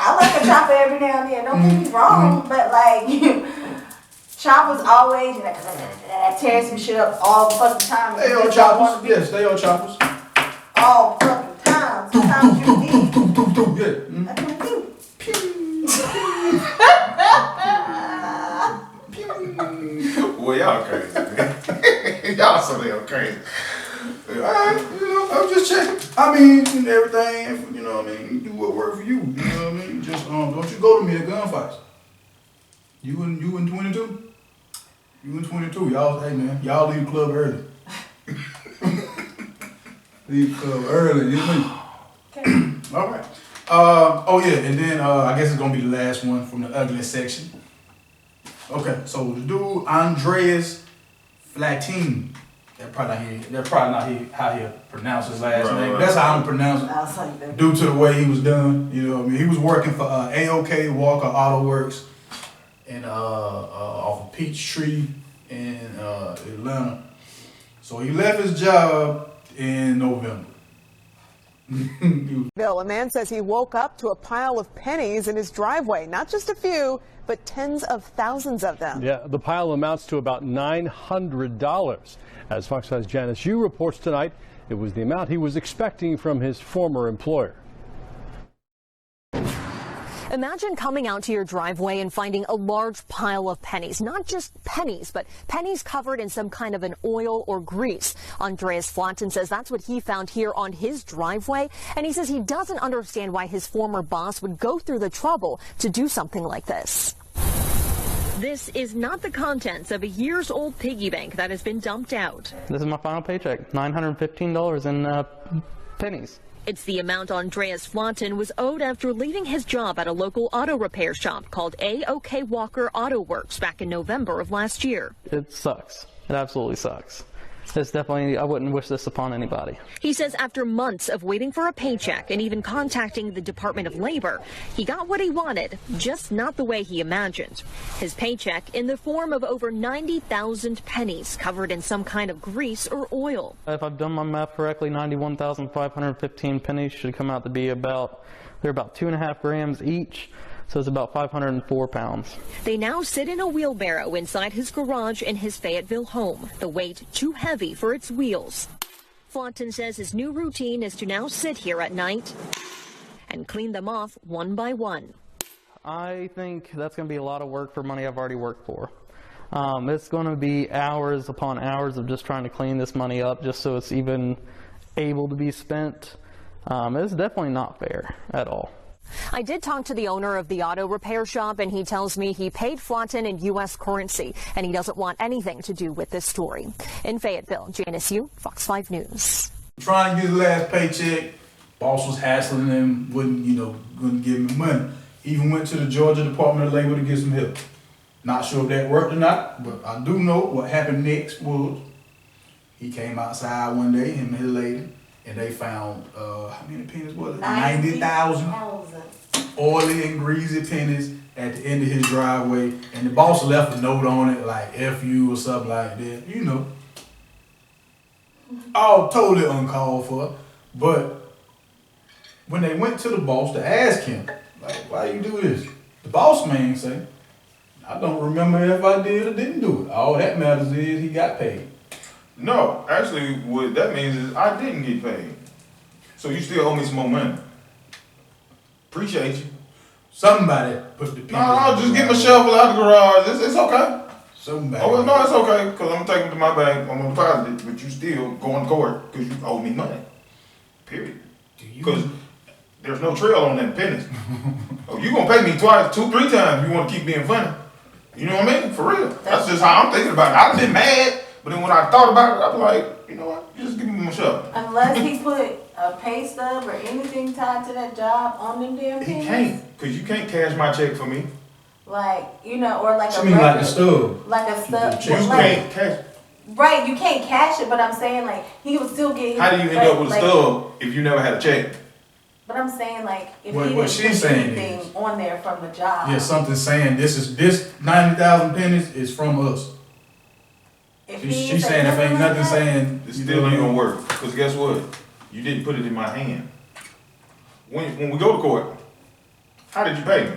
I like a chopper every now and then, don't get me wrong, but like, choppers always, that tears some shit up all the fucking time. They You are just don't wanna choppers, be yes, they are choppers. all fucking time. Sometimes you need. Yeah. That's what I do. Well, y'all crazy, man. Y'all so damn crazy. Alright, I'm just checking. I mean, everything, you know what I mean, you do what work for you, you know what I mean? Just, don't you go to me at gunfights. You in 22? You in 22, y'all, hey man, y'all leave the club early. Leave the club early, you know me? Okay. Alright. Oh yeah, and then, I guess it's gonna be the last one from the ugly section. Okay, so the dude, Andreas Flatine. That's probably not how he pronounced his last name. Right. That's how I'm pronouncing I was like that. due to the way he was done. You know what I mean? He was working for A.OK. Walker Auto Works in off of Peachtree in Atlanta. So he left his job in November. Bill, a man says he woke up to a pile of pennies in his driveway. Not just a few, but tens of thousands of them. Yeah, the pile amounts to about $900. As Fox 5's Janice Yu reports tonight, it was the amount he was expecting from his former employer. Imagine coming out to your driveway and finding a large pile of pennies. Not just pennies, but pennies covered in some kind of an oil or grease. Andreas Flatten says that's what he found here on his driveway. And he says he doesn't understand why his former boss would go through the trouble to do something like this. This is not the contents of a years-old piggy bank that has been dumped out. This is my final paycheck, $915 in pennies. It's the amount Andreas Flatten was owed after leaving his job at a local auto repair shop called A.OK. Walker Auto Works back in November of last year. It sucks. It absolutely sucks. It's definitely, I wouldn't wish this upon anybody. He says after months of waiting for a paycheck and even contacting the Department of Labor, he got what he wanted, just not the way he imagined. His paycheck in the form of over 90,000 pennies covered in some kind of grease or oil. If I've done my math correctly, 91,515 pennies should come out to be they're about 2.5 grams each. So it's about 504 pounds. They now sit in a wheelbarrow inside his garage in his Fayetteville home, the weight too heavy for its wheels. Flatten says his new routine is to now sit here at night and clean them off one by one. I think that's going to be a lot of work for money I've already worked for. It's going to be hours upon hours of just trying to clean this money up just so it's even able to be spent. It's definitely not fair at all. I did talk to the owner of the auto repair shop, and he tells me he paid Flatten in U.S. currency, and he doesn't want anything to do with this story. In Fayetteville, Janice Yu, Fox 5 News. Trying to get his last paycheck, boss was hassling him, wouldn't give him money. Even went to the Georgia Department of Labor to get some help. Not sure if that worked or not, but I do know what happened next was he came outside one day, him and his lady, and they found, how many pennies was it? 90,000 oily and greasy pennies at the end of his driveway. And the boss left a note on it, like F you or something like that, you know. All totally uncalled for. But when they went to the boss to ask him, like, why you do this? The boss man said, I don't remember if I did or didn't do it. All that matters is he got paid. No, actually, what that means is I didn't get paid. So you still owe me some more money. Appreciate you. Somebody put the pennies. No, just get my shovel out the garage. It's okay. Somebody. Oh, well, no, it's okay, because I'm going to take them to my bank. I'm going to deposit it, but you still going to court because you owe me money. Period. Because there's no trail on that pennies. Oh, you going to pay me twice, 2, 3 times if you want to keep being funny. You know what I mean? For real. That's just how I'm thinking about it. I've been mad. But then when I thought about it, I was like, you know what? Just give me my shovel. Unless he put a pay stub or anything tied to that job on them damn pennies. He can't, because you can't cash my check for me. Like, you know, or like You mean like the stub? Like a stub. You can't cash. Right, you can't cash it, but I'm saying like he would still get. How do you end up with a stub if you never had a check? But I'm saying like if What he didn't she's put saying anything is- on there from the job. Yeah, something saying this 90,000 pennies is from us. If She's saying if ain't nothing saying It still ain't gonna work. Because guess what? You didn't put it in my hand. When we go to court, how did you pay me?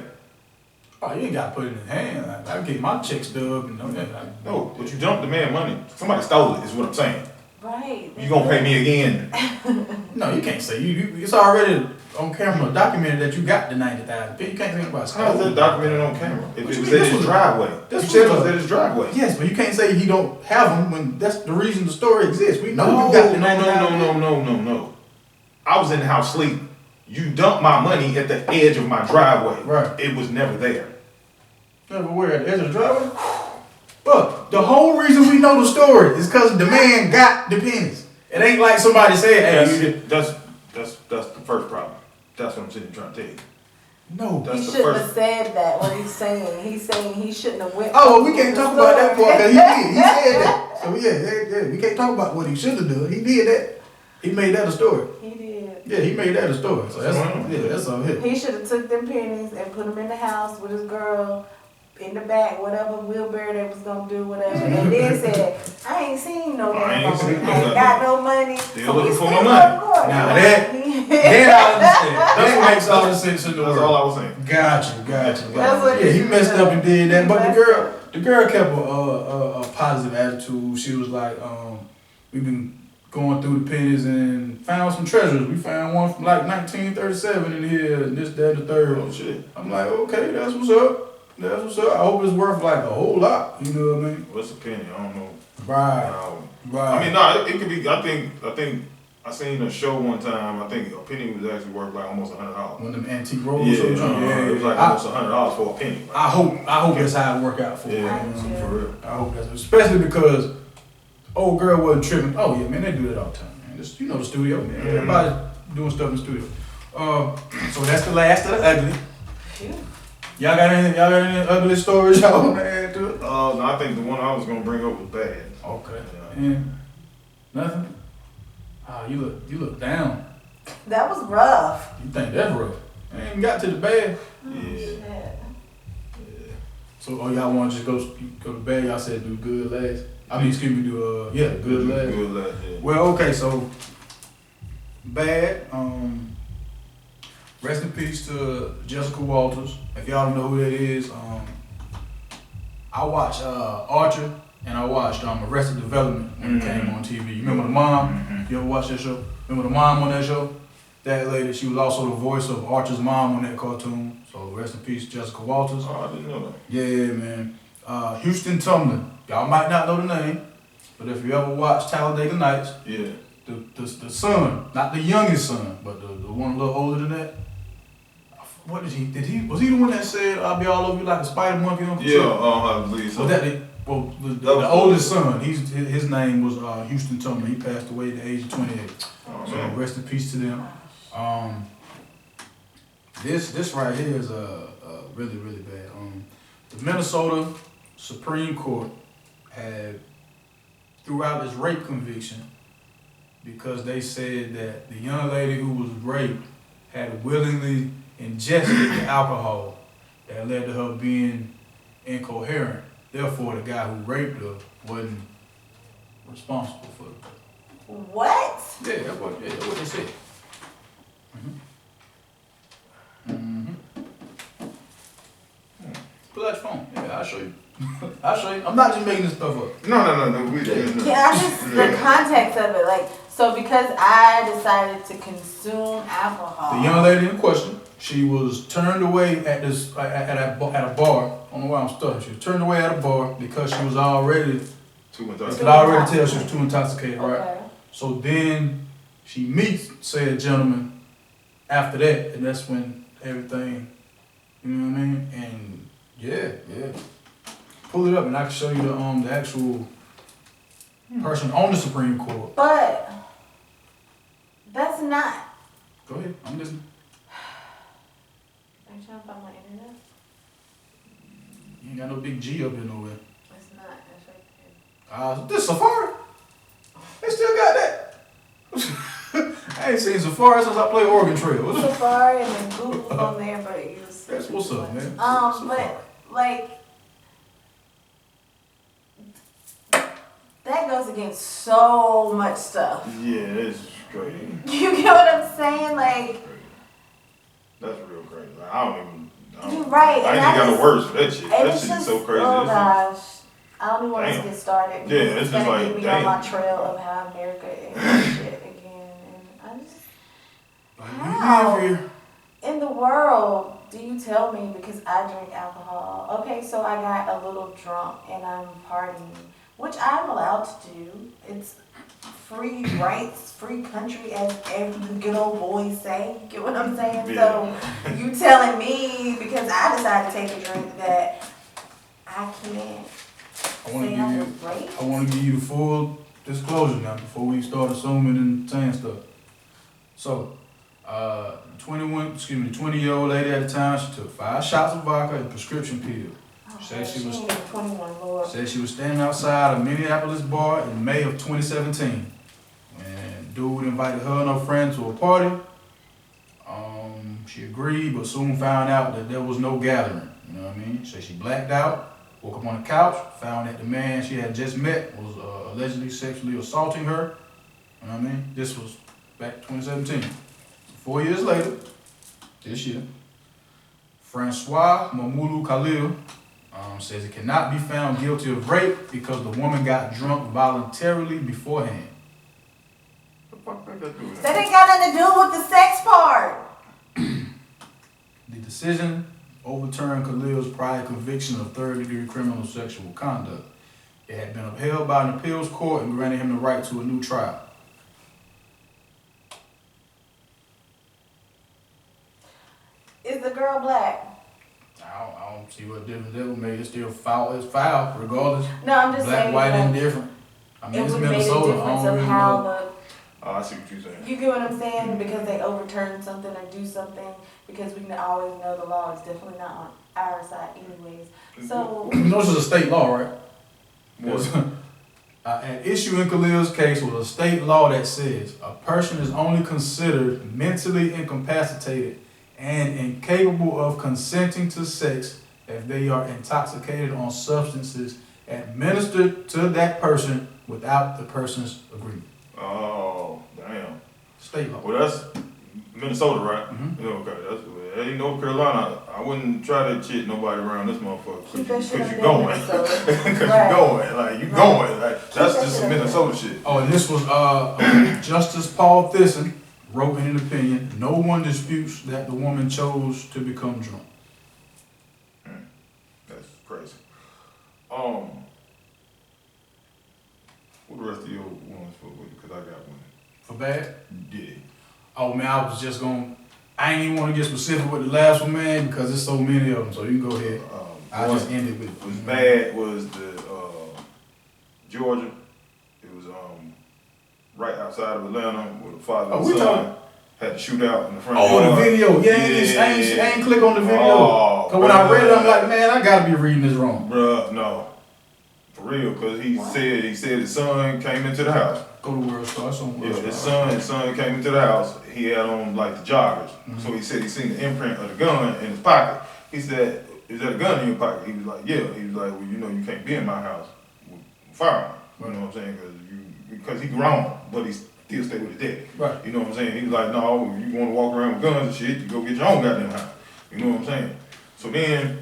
Oh, you ain't got to put it in his hand. I get my check stub and all that. No, but you dumped the man money. Somebody stole it, is what I'm saying. Right. You gonna pay me again? No, you can't say it's already on camera documented that you got the 90,000. You can't think about How is that documented on camera? If What it you was mean? at This his was- driveway. this You said it was was a- at his driveway. Yes, but you can't say he don't have them when that's the reason the story exists. We know you got the 90,000. No. I was in the house sleep. You dumped my money at the edge of my driveway. Right. It was never there. Never where at the edge of the driveway? But the whole reason we know the story is because the man got the pennies. It ain't like somebody said, hey, you did. That's the first problem. That's what I'm sitting trying to tell you. No. That's He the shouldn't have first. said that. What he's saying he shouldn't have went. Oh, well, we can't talk about that part because he did. He said that. So So yeah, we can't talk about what he should have done. He did that. He made that a story. He did. Yeah, he made that a story. So that's all here. He should have took them pennies and put them in the house with his girl in the back, whatever wheelbarrow they was gonna do, whatever. And then said, I ain't seen no damn I ain't money. seen no I ain't got no money. Still we looking for still my money. go to court. Now that I understand. That's what makes all the sense in the world. That's all I was saying. Gotcha. That's what Yeah, he he messed did. up and did that. He But messed the girl kept a positive attitude. She was like, we've been going through the pennies and found some treasures. We found one from like 1937 in here, and this, that, and the third. Oh shit. I'm like, okay, that's what's up. That's what's up. I hope it's worth like a whole lot. You know what I mean? What's a penny? I don't know. Right. I mean, no, it could be. I think I seen a show one time. I think a penny was actually worth like almost $100. One of them antique rolls. Yeah, it was like almost $100 for a penny. I hope that's how it work out for Yeah, you. for real. I hope that's especially because old girl wasn't tripping. Oh yeah, man, they do that all the time, man. Just, the studio, man. Mm-hmm. Everybody doing stuff in the studio. So that's the last of the ugly. Phew. Y'all got any ugly stories y'all want to add to it? No, I think the one I was gonna bring up was bad. Okay. Yeah. Yeah. Nothing. You look down. That was rough. You think that's rough? I ain't even got to the bed. Yeah. Shit. So y'all want to just go to bed? Y'all said do good last. I mean, excuse me, do good last. Good last. Yeah. Well, okay, so bad. Rest in peace to Jessica Walters. If y'all don't know who that is, I watched Archer and I watched Arrested Development when it came on TV. You remember the mom? Mm-hmm. You ever watch that show? Remember the mom on that show? That lady, she was also the voice of Archer's mom on that cartoon. So rest in peace, Jessica Walters. Oh, I didn't know that. Yeah, man. Houston Tumlin. Y'all might not know the name, but if you ever watch Talladega Nights, Yeah. the son, not the youngest son, but the one a little older than that. What was he the one that said, I'll be all over you like a spider monkey on the Yeah, truck? I believe so. Was that the oldest son? His name was Houston Tumlin. He passed away at the age of 28. Oh, So man. rest in peace to them. This right here is really, really bad. The Minnesota Supreme Court had threw out this rape conviction because they said that the young lady who was raped had willingly ingested the alcohol that led to her being incoherent. Therefore, the guy who raped her wasn't responsible for it. What? Yeah, that's what they said. Pull out your phone. Yeah, I'll show you. I'll show you. I'm not just making this stuff up. No. Can I just, the context of it, like, so because I decided to consume alcohol. The young lady in question, she was turned away at a bar. I don't know why I'm stuttering. She was turned away at a bar because she was already, Too much. you could already tell she was too intoxicated, right? Okay. So then she meets said gentleman after that, and that's when everything, you know what I mean? And yeah. Pull it up and I can show you the actual person on the Supreme Court. But that's not. Go ahead, I'm listening. Are you trying to find my internet? You ain't got no big G up here nowhere. It's not. It's right there. This Safari? They still got that. I ain't seen Safari since I played Oregon Trail. Safari and then Google on there, but it was. That's what's up, man. But like that goes against so much stuff. Yeah, it's crazy. You get what I'm saying? Like, That's real crazy. Like, I don't you're right. I and ain't got just- no words for that shit. and That it's shit just, is so crazy. oh It's gosh. I don't even want us to Damn. get started. Because Yeah, it's it's just gonna like, get me on my damn. trail of how America is shit again. And I just, Like, how you live here. in the world do you tell me because I drink alcohol? Okay, so I got a little drunk and I'm partying, which I'm allowed to do. It's free rights, free country, as the good old boys say. Get what I'm saying? Yeah. So you telling me because I decided to take a drink that I can't I want say I was raped? I want to give you the full disclosure now before we start assuming and saying stuff. So, 20-year-old lady at the time, she took 5 shots of vodka and prescription pills. Oh Said she She was ain't even 21, Lord. said she was standing outside a Minneapolis bar in May of 2017. And dude invited her and her friend to a party. She agreed, but soon found out that there was no gathering. You know what I mean? So she blacked out, woke up on the couch, found that the man she had just met was allegedly sexually assaulting her. You know what I mean? This was back 2017. 4 years later, this year, Francois Mamulu Khalil says he cannot be found guilty of rape because the woman got drunk voluntarily beforehand. What the fuck that got to do with That ain't got nothing to do with the sex part. The decision overturned Khalil's prior conviction of third-degree criminal sexual conduct. It had been upheld by an appeals court and granted him the right to a new trial. Is the girl black? I don't see what difference that would make. It's still foul. It's foul, regardless. No, I'm just Black, saying. white, like, indifferent. I mean, it it's would make a Minnesota. I difference don't of really how know. Oh, I see what you're saying. you get what I'm saying? Because they overturn something or do something, because we can always know the law is definitely not on our side anyways. So, You know, this is a state law, right? What? An issue in Khalil's case was a state law that says a person is only considered mentally incapacitated and incapable of consenting to sex if they are intoxicated on substances administered to that person without the person's agreement. Oh, damn. State law. Well, that's Minnesota, right? Mhm. Yeah, okay. That ain't North Carolina. I wouldn't try to chit nobody around this motherfucker. keep that shit Because up you there in going. Minnesota. Because Right. you going. Like, you Right. going. Like, that's that just shit some up there. Minnesota shit. Oh, and this was Justice Paul Thyssen wrote in an opinion, no one disputes that the woman chose to become drunk. That's crazy. What the rest of your ones for? Because I got one. For bad? Yeah. Oh man, I was just I ain't even want to get specific with the last one, man, because there's so many of them. So you can go ahead. I just ended with Was bad was the Georgia. It was right outside of Atlanta where the father and we son talking- had to shoot out in the front Oh, yard. the video. Yeah, I ain't click on the video. Because when I read it, I'm like, man, I gotta be reading this wrong. Bruh, no. For real, because he said his son came into the house. Go to World Star, somewhere. Yeah, his son came into the house. He had on like the joggers. So he said he seen the imprint of the gun in his pocket. He said, "Is that a gun in your pocket?" He was like, "Yeah." He was like, "Well, you know, you can't be in my house with a firearm." You know what I'm saying? Because he grown, but he still stay with his daddy. Right. You know what I'm saying? He was like, "No, you want to walk around with guns and shit? You go get your own goddamn house." You know what I'm saying? So then,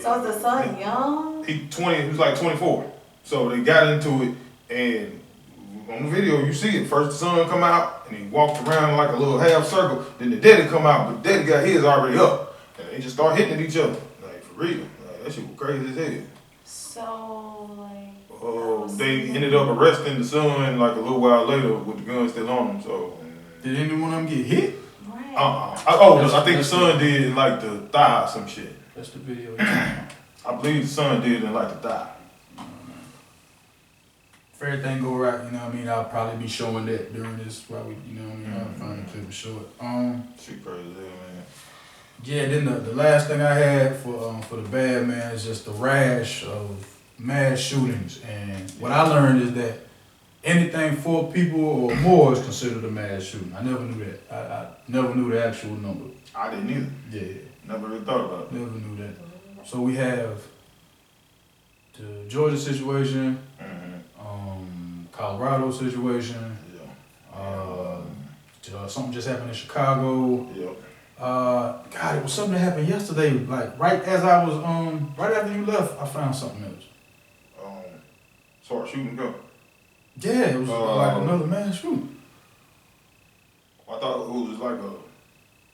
So is the son young? he was like 24. So they got into it, and on the video you see it. First the son come out, and he walked around like a little half circle. Then the daddy come out, but daddy got his already up, and they just start hitting at each other. Like for real, like that shit was crazy as hell. So, like... Oh, they ended up arresting the son like a little while later with the gun still on him. So. Did any one of them get hit? Right. I think the son did in like the thigh or some shit. That's the video. I believe the son did in like the thigh. If everything go right, you know what I mean, I'll probably be showing that during this while we, you know what I mean, I'll find the clip short. Shit crazy, man. Yeah, then the last thing I had for the bad man is just the rash of mass shootings. And what I learned is that anything 4 people or more is considered a mass shooting. I never knew that. I never knew the actual number. I didn't either. Yeah, Never really thought about it. never knew that. So we have the Georgia situation, Colorado situation, something just happened in Chicago. Yep. God, it was something that happened yesterday. Like right as I was right after you left, I found something else. As far as shooting go. Yeah, it was like another mass shooting. I thought it was like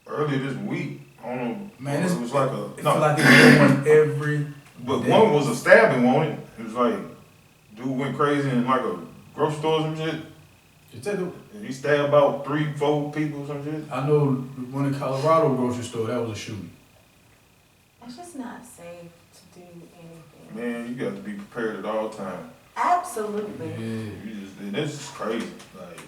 earlier this week. I don't know. Man, it was like it felt like it was one every. But day. one was a stabbing, wasn't it? It was like dude went crazy in like a grocery store or some shit. Is that the, And he stabbed about 3-4 people or some shit. I know the one in Colorado grocery store, that was a shooting. It's just not safe to do anything. Man, you got to be prepared at all times. Absolutely. Yeah. This is crazy. Like,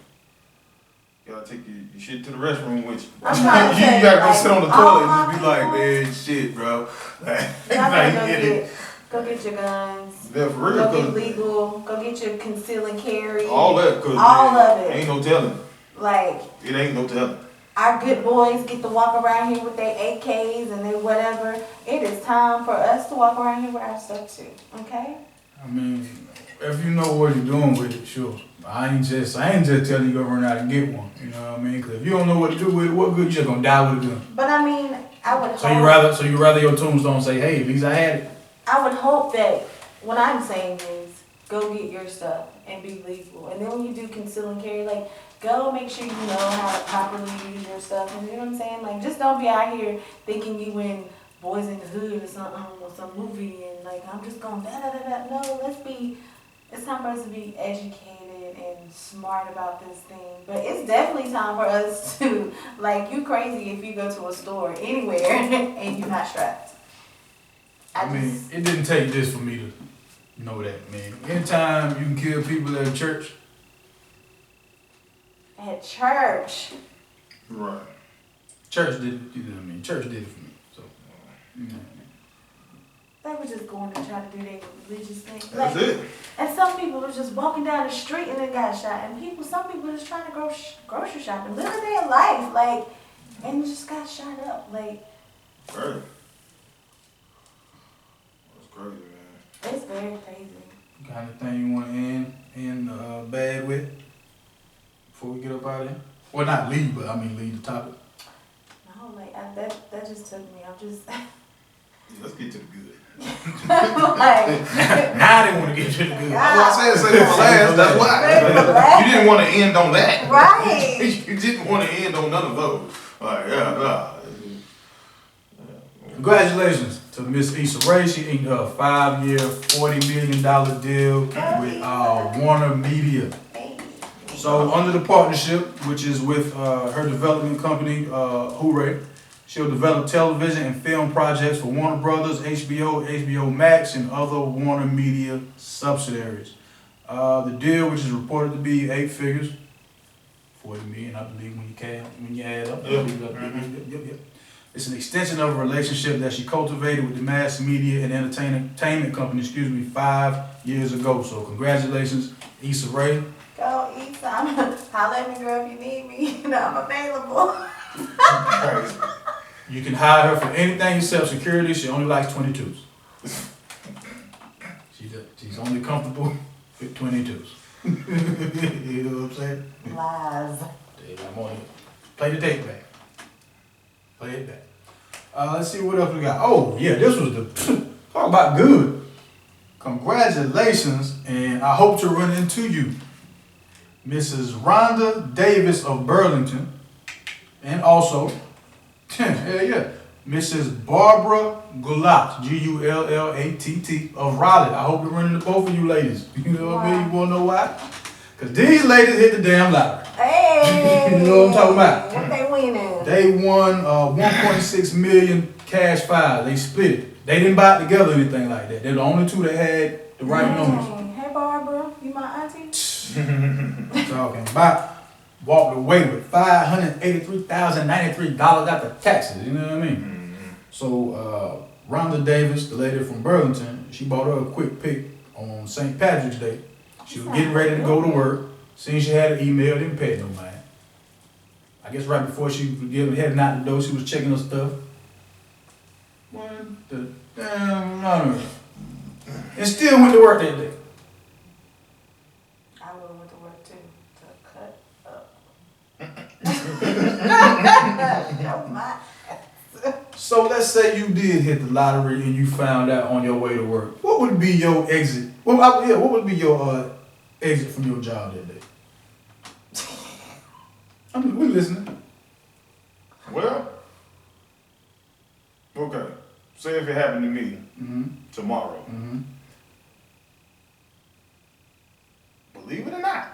you gotta take your shit to the restroom with you. I'm trying to tell You gotta go like, sit on the all toilet my and just be like, man, shit, bro. Like, Y'all like, gotta you go get it. get Go get your guns. Yeah, for real. Go get legal. Go get your conceal and carry. All that, cause all of it. Ain't no telling. Like It ain't no telling. our good boys get to walk around here with their AKs and their whatever. It is time for us to walk around here with our stuff too. Okay? I mean, if you know what you're doing with it, sure. I ain't just telling you to go run out and get one. You know what I mean? Because if you don't know what to do with it, what good? You just gonna die with a gun. But I mean, I would hope. So you rather your tombstone say, "Hey, at least I had it." I would hope that what I'm saying is go get your stuff and be legal. And then when you do conceal and carry, like, go make sure you know how to properly use your stuff. And you know what I'm saying? Like, just don't be out here thinking you in Boys in the Hood or some movie and like, I'm just going da-da-da-da. No, it's time for us to be educated and smart about this thing. But it's definitely time for us to, like, you crazy if you go to a store anywhere and you're not strapped. I mean, it didn't take this for me to know that, man. Anytime you can kill people at church. At church. Right. Church did it, you know what I mean? Church did it for me. So, you know. They were just going to try to do their religious thing. That's like, it. And some people were just walking down the street and then got shot. And some people just trying to go grocery shopping, living their life, like, and just got shot up, like. Right. That's crazy, man. It's very crazy. Kind of thing you want to end bad with before we get up out of here? Well, not leave, but I mean leave the topic. No, like that just took me. I'm just. Let's get to the good. Like, now they want to get to the good. That's why I said save it for last. That's why. You didn't want to end on that. Right. You didn't want to end on none of those. Like, yeah. Congratulations to Miss Issa Rae. She inked a 5-year, $40 million deal with Warner Media. So under the partnership, which is with her development company, Hooray, she'll develop television and film projects for Warner Brothers, HBO, HBO Max, and other Warner Media subsidiaries. The deal, which is reported to be 8 figures, $40 million, I believe, when you add up. Yep. It's an extension of a relationship that she cultivated with the mass media and entertainment company, 5 years ago. So congratulations, Issa Rae. Go Issa. Holla at me, girl, if you need me. You know, I'm available. You can hire her for anything except security. She only likes 22's. She's only comfortable with 22's. You know what I'm saying? Lies. I'm on it. Play the tape back. Play it back. Let's see what else we got. Oh, yeah, this was the talk about good. Congratulations, and I hope to run into you, Mrs. Rhonda Davis of Burlington, and also, Mrs. Barbara Gullatt, Gullatt of Raleigh. I hope to run into both of you ladies. You know what I mean? You want to know why? Because these ladies hit the damn lottery. Hey! You know what I'm talking about? What they winning? They won 1.6 million cash prize. They split it. They didn't buy it together or anything like that. They're the only two that had the right numbers. Hey, Barbara, you my auntie? Talking about walked away with $583,093 after taxes. You know what I mean? Mm-hmm. So Rhonda Davis, the lady from Burlington, she bought her a quick pick on St. Patrick's Day. She was getting ready to go to work. Seen she had an email, didn't pay no mind. I guess right before she was heading out the door, she was checking her stuff. What the damn no. And still went to work that day. I would have went to work too, to cut up. So let's say you did hit the lottery and you found out on your way to work. What would be your exit? What would be your exit from your job that day? I mean, we're listening. Well, okay. Say if it happened to me tomorrow. Mm-hmm. Believe it or not,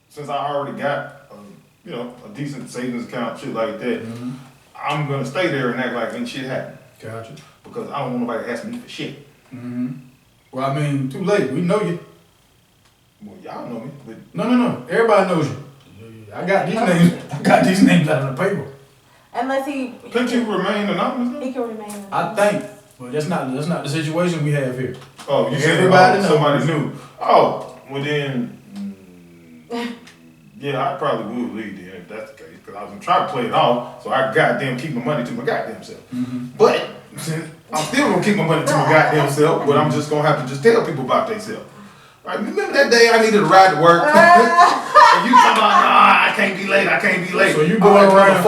since I already got a decent savings account, shit like that, I'm gonna stay there and act like ain't shit happened. Gotcha. Because I don't want nobody to ask me for shit. Mm-hmm. Well, I mean, too late. We know you. Well, y'all know me. But No. Everybody knows you. I got these names. I got these names out on the paper. Unless he Can't you remain anonymous? He can remain anonymous. I think But that's not the situation we have here. Oh, you said Everybody knows. somebody knew. Oh, well then, yeah, I probably would leave then if that's the case. Because I was gonna try to play it off, so I goddamn keep my money to my goddamn self. But I'm still gonna keep my money to my goddamn self. But I'm just gonna have to just tell people about themselves. Right, remember that day I needed a ride to work? And you talking about, nah, I can't be late. So you going around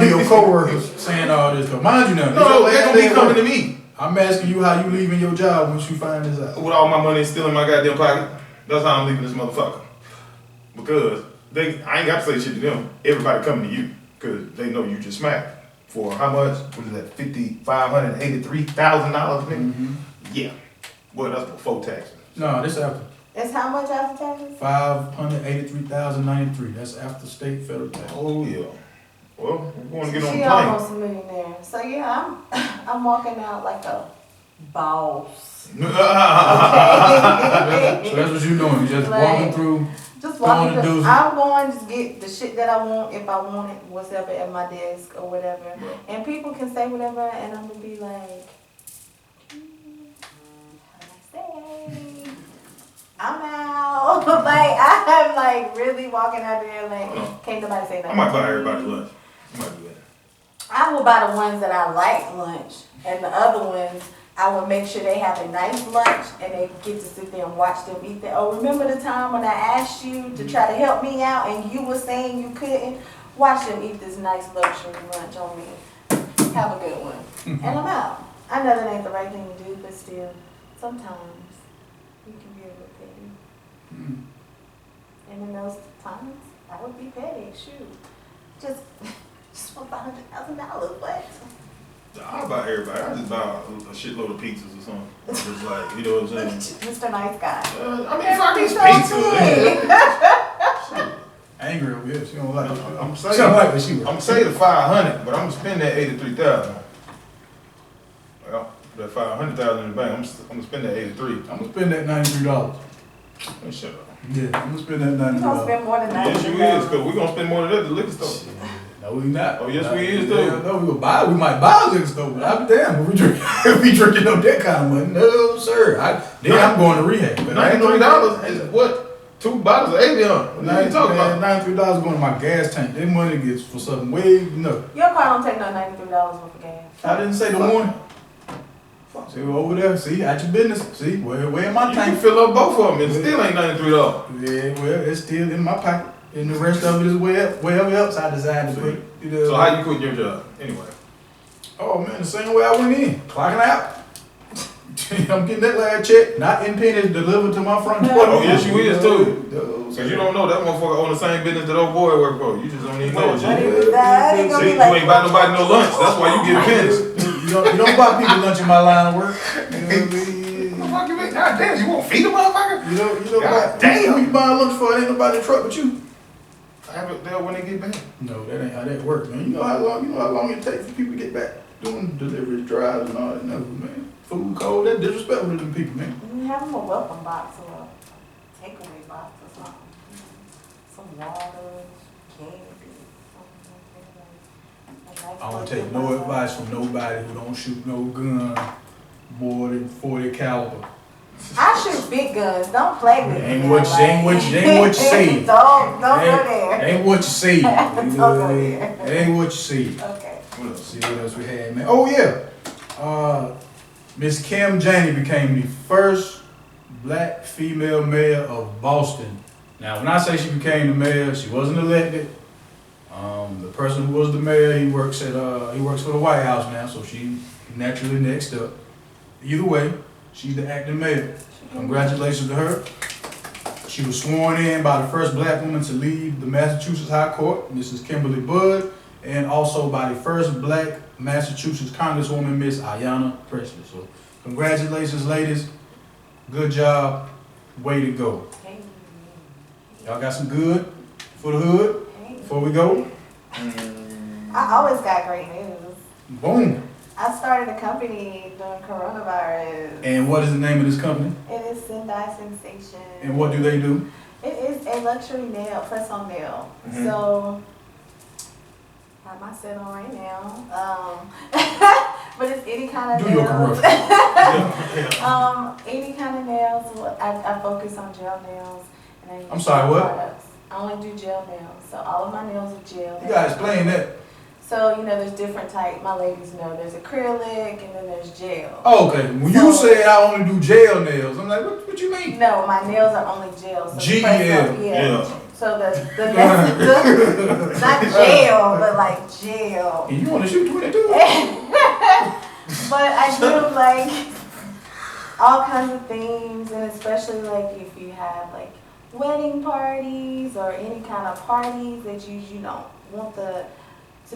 to your coworkers saying all this stuff. Mind you now, No, they're gonna be coming to me. I'm asking you how you leaving your job once you find this out. With all my money still in my goddamn pocket. That's how I'm leaving this motherfucker. Because I ain't got to say shit to them. Everybody coming to you. Because they know you just smacked. For how much? What is that? $583,000, nigga? Yeah. Well, that's before taxes. No, this after. It's how much after taxes? $583,093. That's after state, federal tax. Oh, yeah. Well, we're going to get on She the plane. almost a millionaire. So yeah, I'm walking out like a boss. So that's what you're doing. You're just walking through. Just walking Going to through. do- I'm going to get the shit that I want if I want it, whatever at my desk or whatever. Right. And people can say whatever, and I'm gonna be like, how do I say? I'm out. Like I'm like really walking out there like can't nobody say I nothing. might buy everybody lunch. I might do that. I will buy the ones that I like lunch, and the other ones I will make sure they have a nice lunch and they get to sit there and watch them eat that. Oh, remember the time when I asked you to try to help me out and you were saying you couldn't? Watch them eat this nice luxury lunch on me. Have a good one. And I'm out. I know that ain't the right thing to do, but still, sometimes you can be a little petty. And in those times, I would be petty. Shoot. Just want $500,000. What? I'll buy everybody. I just buy a shitload of pizzas or something. Just like, you know what I'm saying? Mr. Nice Guy. I mean, fuck these pizzas. Angry over here. She don't like it. I'm She don't like what she I'm was. saying the 500, but I'm gonna spend that 83,000. Well, that 500,000 in the bank, I'm gonna spend that 83. I'm gonna spend that $93. Hey, shut up. Yeah, I'm gonna spend that You gonna $93. spend more than that. Yes, you is, cause we gonna spend more than that at the liquor store. No, we not. Oh, yes, we is, Yeah, though. no, we might buy a liquor store, but I'll be damned if we drink, if we drinking up that kind of money. No, sir. Then I'm going to rehab. But I ain't gonna- $93 is what? 2 bottles of Avion. What are you talking about? $93 going to my gas tank. That money gets for something way no. Your car don't take no $93 worth of gas. I didn't say the one. See over there. See at your business. See where in my You can tank. fill up both of them. It still ain't $93. Yeah, well, it's still in my pocket, and the rest of it is wherever else I decided to put it. So how you quit your job? Anyway. Oh man, the same way I went in, clocking out. I'm getting that last check, not in pennies, delivered to my front door. Oh, yes, you is, too. Cause Cause you don't know that motherfucker own the same business that old boy work for. You just don't even know it. But You it that ain't gonna see, be you like ain't buy nobody no lunch. That's why you get pissed. you don't buy people lunch in my line of work. You know what I mean? Motherfucker, you ain't- God damn, you won't feed a motherfucker? You know God damn. who you buying lunch for? It ain't nobody in the truck but you. I have it there when they get back. No, that ain't how that works, man. You know how long it takes for people to get back doing delivery drives and all that. No, man. Food cold, that's disrespectful to them people, man. you have them a welcome box or a takeaway box or something. Some water, candy, something like that. I don't take no advice from nobody who don't shoot no gun more than 40 caliber. I shoot big guns. Don't play with me. Ain't what you say. Don't go there. Ain't what you say. Don't go there. Ain't what you say. Okay. What else? See what else we had, man. Oh yeah. Miss Kim Janey became the first black female mayor of Boston. Now, when I say she became the mayor, she wasn't elected. The person who was the mayor, he works for the White House now, so she naturally next up. Either way, she's the acting mayor. Congratulations to her. She was sworn in by the first black woman to lead the Massachusetts High Court, Mrs. Kimberly Budd, and also by the first black Massachusetts Congresswoman, Miss Ayanna Pressley. So, congratulations, ladies. Good job. Way to go. Y'all got some good for the hood before we go? I always got great news. Boom. I started a company during coronavirus. And what is the name of this company? It is Sendai Sensation. And what do they do? It is a luxury nail, press-on nail. So, I have my set on right now. But it's any kind of Do your nails. commercial. Any kind of nails. I focus on gel nails. And I use I'm sorry, what? products. I only do gel nails. So all of my nails are gel. You gotta explain that. So, there's different types. My ladies know there's acrylic and then there's gel. Oh, okay. When you said I only do gel nails, I'm like, what you mean? No, my nails are only gel. So GL. yeah. So the not gel, but like gel. And you want to shoot 22? But I do like all kinds of things, and especially like if you have like wedding parties or any kind of parties that you don't want to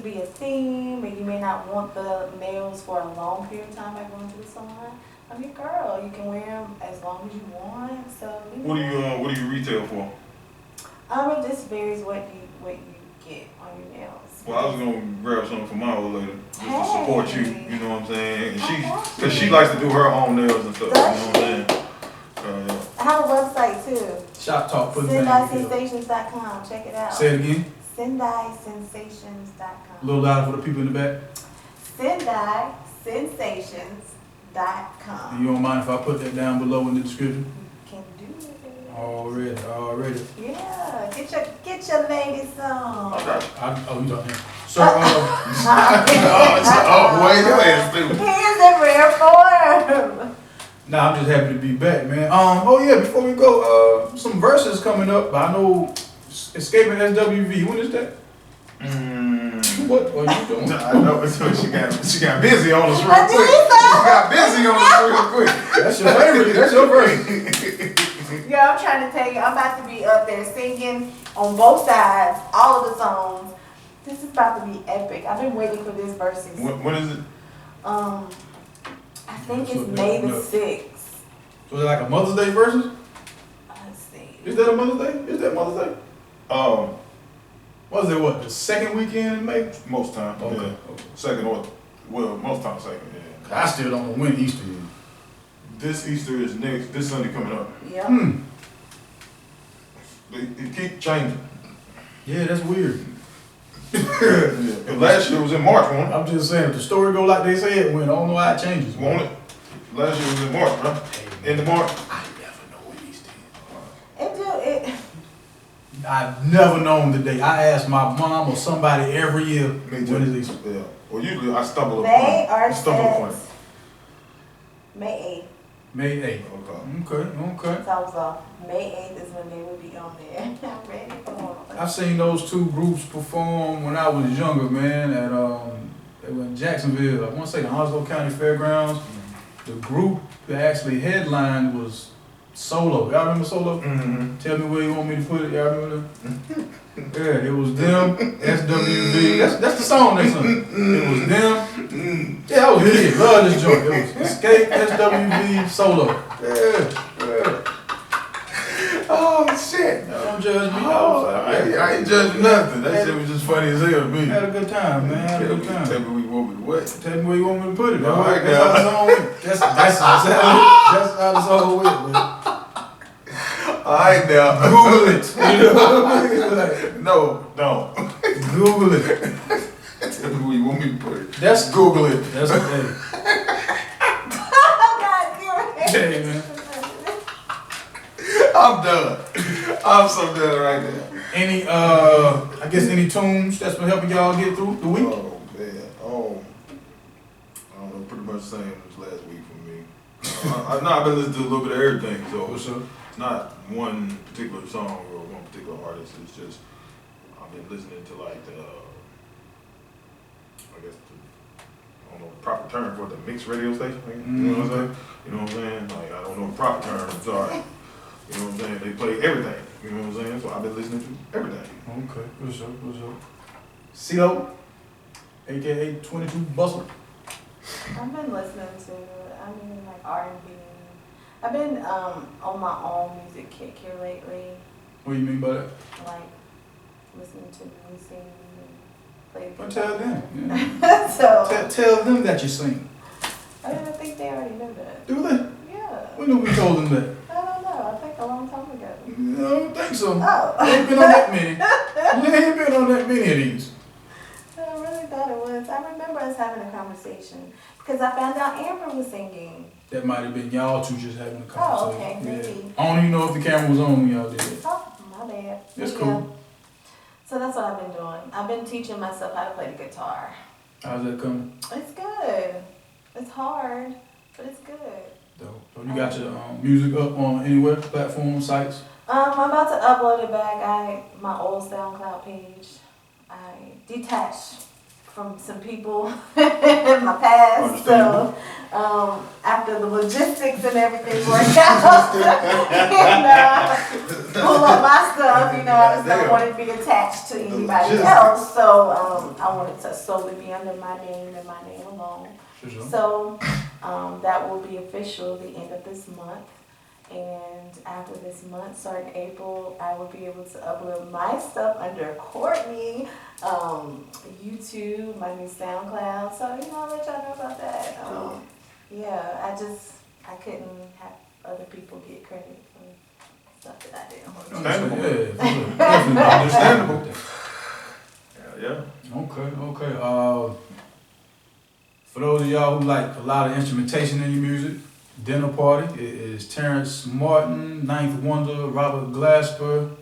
be a theme, and you may not want the nails for a long period of time by going to the salon. I'm your girl. You can wear them as long as you want. So What do you retail for? it just varies what you get on your nails. Well, I was gonna grab something for my old lady just to support you. You know what I'm saying? And because she likes to do her own nails and stuff. You know what I'm saying? I have a website too. ShopTalk, put it down. SendaiSensations.com. Check it out. Say it again. SendaiSensations.com. A little louder for the people in the back. SendaiSensations.com. You don't mind if I put that down below in the description? Can do it. Already. Yeah, get your ladies some. Oh, you talking? So, wait, your ass stupid. Here's in rare form. Nah, I'm just happy to be back, man. Oh yeah, before we go, some verses coming up. I know Escaping SWV. When is that? What are you doing? I know. So she got busy on us real quick. She got busy on us real quick. That's your favorite. That's your verse. Yeah, I'm trying to tell you, I'm about to be up there singing on both sides, all of the songs. This is about to be epic. I've been waiting for this verses. When is it? I think it's May the 6th. So is it like a Mother's Day versus? Let's see. Is that a Mother's Day? Is that Mother's Day? Was it what? The second weekend in May? Most times. Okay. Yeah. Second or most times second. Yeah. I still don't know when Easter is. This Easter is this Sunday coming up. Yep. It keep changing. Yeah, that's weird. Yeah. Last year was in March, wasn't it? I'm just saying, if the story go like they say it went, I don't know how it changes. Won't it? Last year was in March, bro. End of March. I never know when Easter is. It I've never known the day. I ask my mom or somebody every year, Me when is too. Easter? Yeah. Well, usually I stumble May upon or it. Stumble set. May May 8th. Okay. So I was off. May 8th is when they will be on there. I'm ready for them. I've seen those two groups perform when I was younger, man, at they were in Jacksonville. I want to say the Onslow County Fairgrounds. The group that actually headlined was C.Lowe. Y'all remember C.Lowe? Mm-hmm. Tell me where you want me to put it. Y'all remember them? Yeah, it was them, SWV. That's the song they sung. It was them. Yeah, I was a kid. Love this joint. It was Escape, SWV, C.Lowe. Yeah. Oh shit! Don't judge me. I ain't judging nothing. That shit was just funny as hell to me. Had a good time, man. Had a good time. Tell me where you want me to what? Tell me where you want me to put it. All right, That's how the song went. That's how the song went, man. Alright now. Google it. You know? Like, No. Google it. Tell me where you want me to put it. That's Google it. That's okay. Hey, man. I'm done. I'm so done right now. Any I guess any tunes that's been helping y'all get through the week? Oh man. I don't know, pretty much the same as last week for me. I've been listening to a little bit of everything, so What's up? it's not one particular song or one particular artist. It's just I've been listening to like the I don't know the proper term for the mixed radio station. You know what I'm saying? You know what I'm saying? Like I don't know the proper term. I'm sorry. You know what I'm saying? They play everything. You know what I'm saying? So I've been listening to everything. Okay, what's up? C.Lowe, aka 22 Bustle. I've been listening to, like R&B. I've been on my own music kick here lately. What do you mean by that? Like listening to me sing and play the Well, tell them. So Yeah. Tell them that you sing. I think they already know that. Do they? Yeah. When we told them that? I don't know. I think a long time ago. I don't think so. Oh. You ain't been on that many. You ain't been on that many of these. I really thought it was. I I remember us having a conversation because I found out Amber was singing. That might have been y'all two just having a Oh, conversation. okay, maybe. Yeah. I don't even know if the camera was on when y'all did it. Oh, my bad. It's Yeah. cool. So that's what I've been doing. I've been teaching myself how to play the guitar. How's that coming? It's good. It's hard, but it's good. Dope. So you got your music up on anywhere, platform, sites? I'm about to upload it back. My old SoundCloud page. I detached from some people in my past. So after the logistics and everything worked out, and pull up my stuff, I just don't want it to be attached to anybody else. So I want it to solely be under my name and my name alone. Sure. So that will be official the end of this month. And after this month, starting April, I will be able to upload my stuff under Courtney, YouTube, my new SoundCloud. So, I'll let y'all know about that. Yeah, I couldn't have other people get credit for stuff that I did. Understandable. Yeah, definitely understandable. Yeah. Okay. For those of y'all who like a lot of instrumentation in your music, Dinner Party, it is Terrence Martin, Ninth Wonder, Robert Glasper. I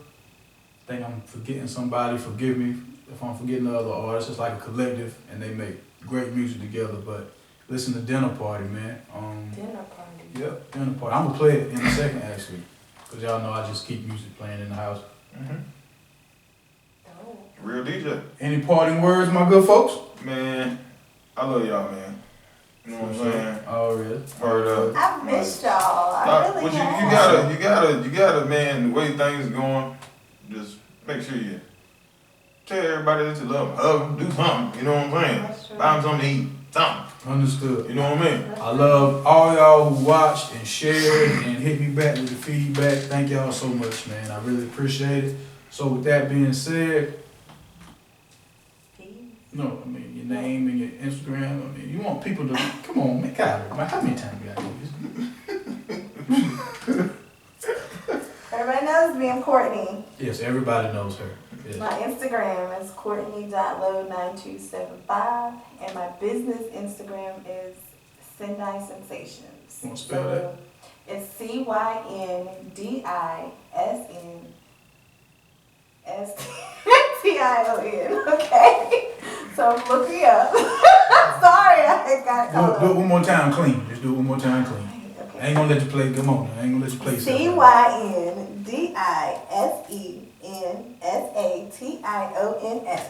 think I'm forgetting somebody, forgive me if I'm forgetting the other artists. It's like a collective and they make great music together, but listen to Dinner Party, man. Dinner Party. Yep, Dinner Party. I'm gonna play it in a second actually, because y'all know I just keep music playing in the house. Real DJ. Any parting words, my good folks? Man, I love y'all, man. You know what I'm saying? Already. Word up. I missed y'all. I really have. You gotta, man, the way things going, just make sure you tell everybody that you love them, hug them, do something, you know what I'm saying? That's true. Buy them something to eat, something, Understood. you know what I mean? I love all y'all who watched and shared and hit me back with the feedback. Thank y'all so much, man. I really appreciate it. So with that being said, no, I mean your name and your Instagram. I mean you want people to come on, man. God, man, how many times you gotta do this? Everybody knows me. I'm Courtney. Yes, everybody knows her. Yes. My Instagram is Courtney.low9275, and my business Instagram is Sendai Sensations. Want to spell that? It's CYNDISNSTION. Okay, so look me up. Sorry, I got caught Do it up. one more time clean. Just do it one more time clean. Okay. I ain't gonna let you play. Come on, I ain't gonna let you play. CYNDISENSATIONS.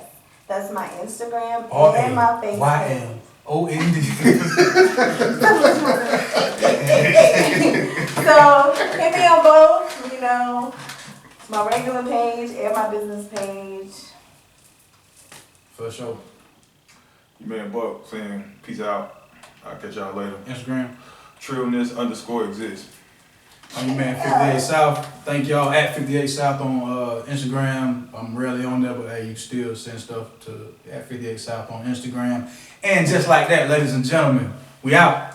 That's my Instagram and my Facebook. RAYNOND. So hit me on both, my regular page and my business page. For sure. You man Buck saying peace out. I'll catch y'all later. Instagram. Trillness_exists. I'm your man 58 South. Thank y'all at 58 South on Instagram. I'm rarely on there, but hey, you still send stuff to at 58 South on Instagram. And just like that, ladies and gentlemen, we out.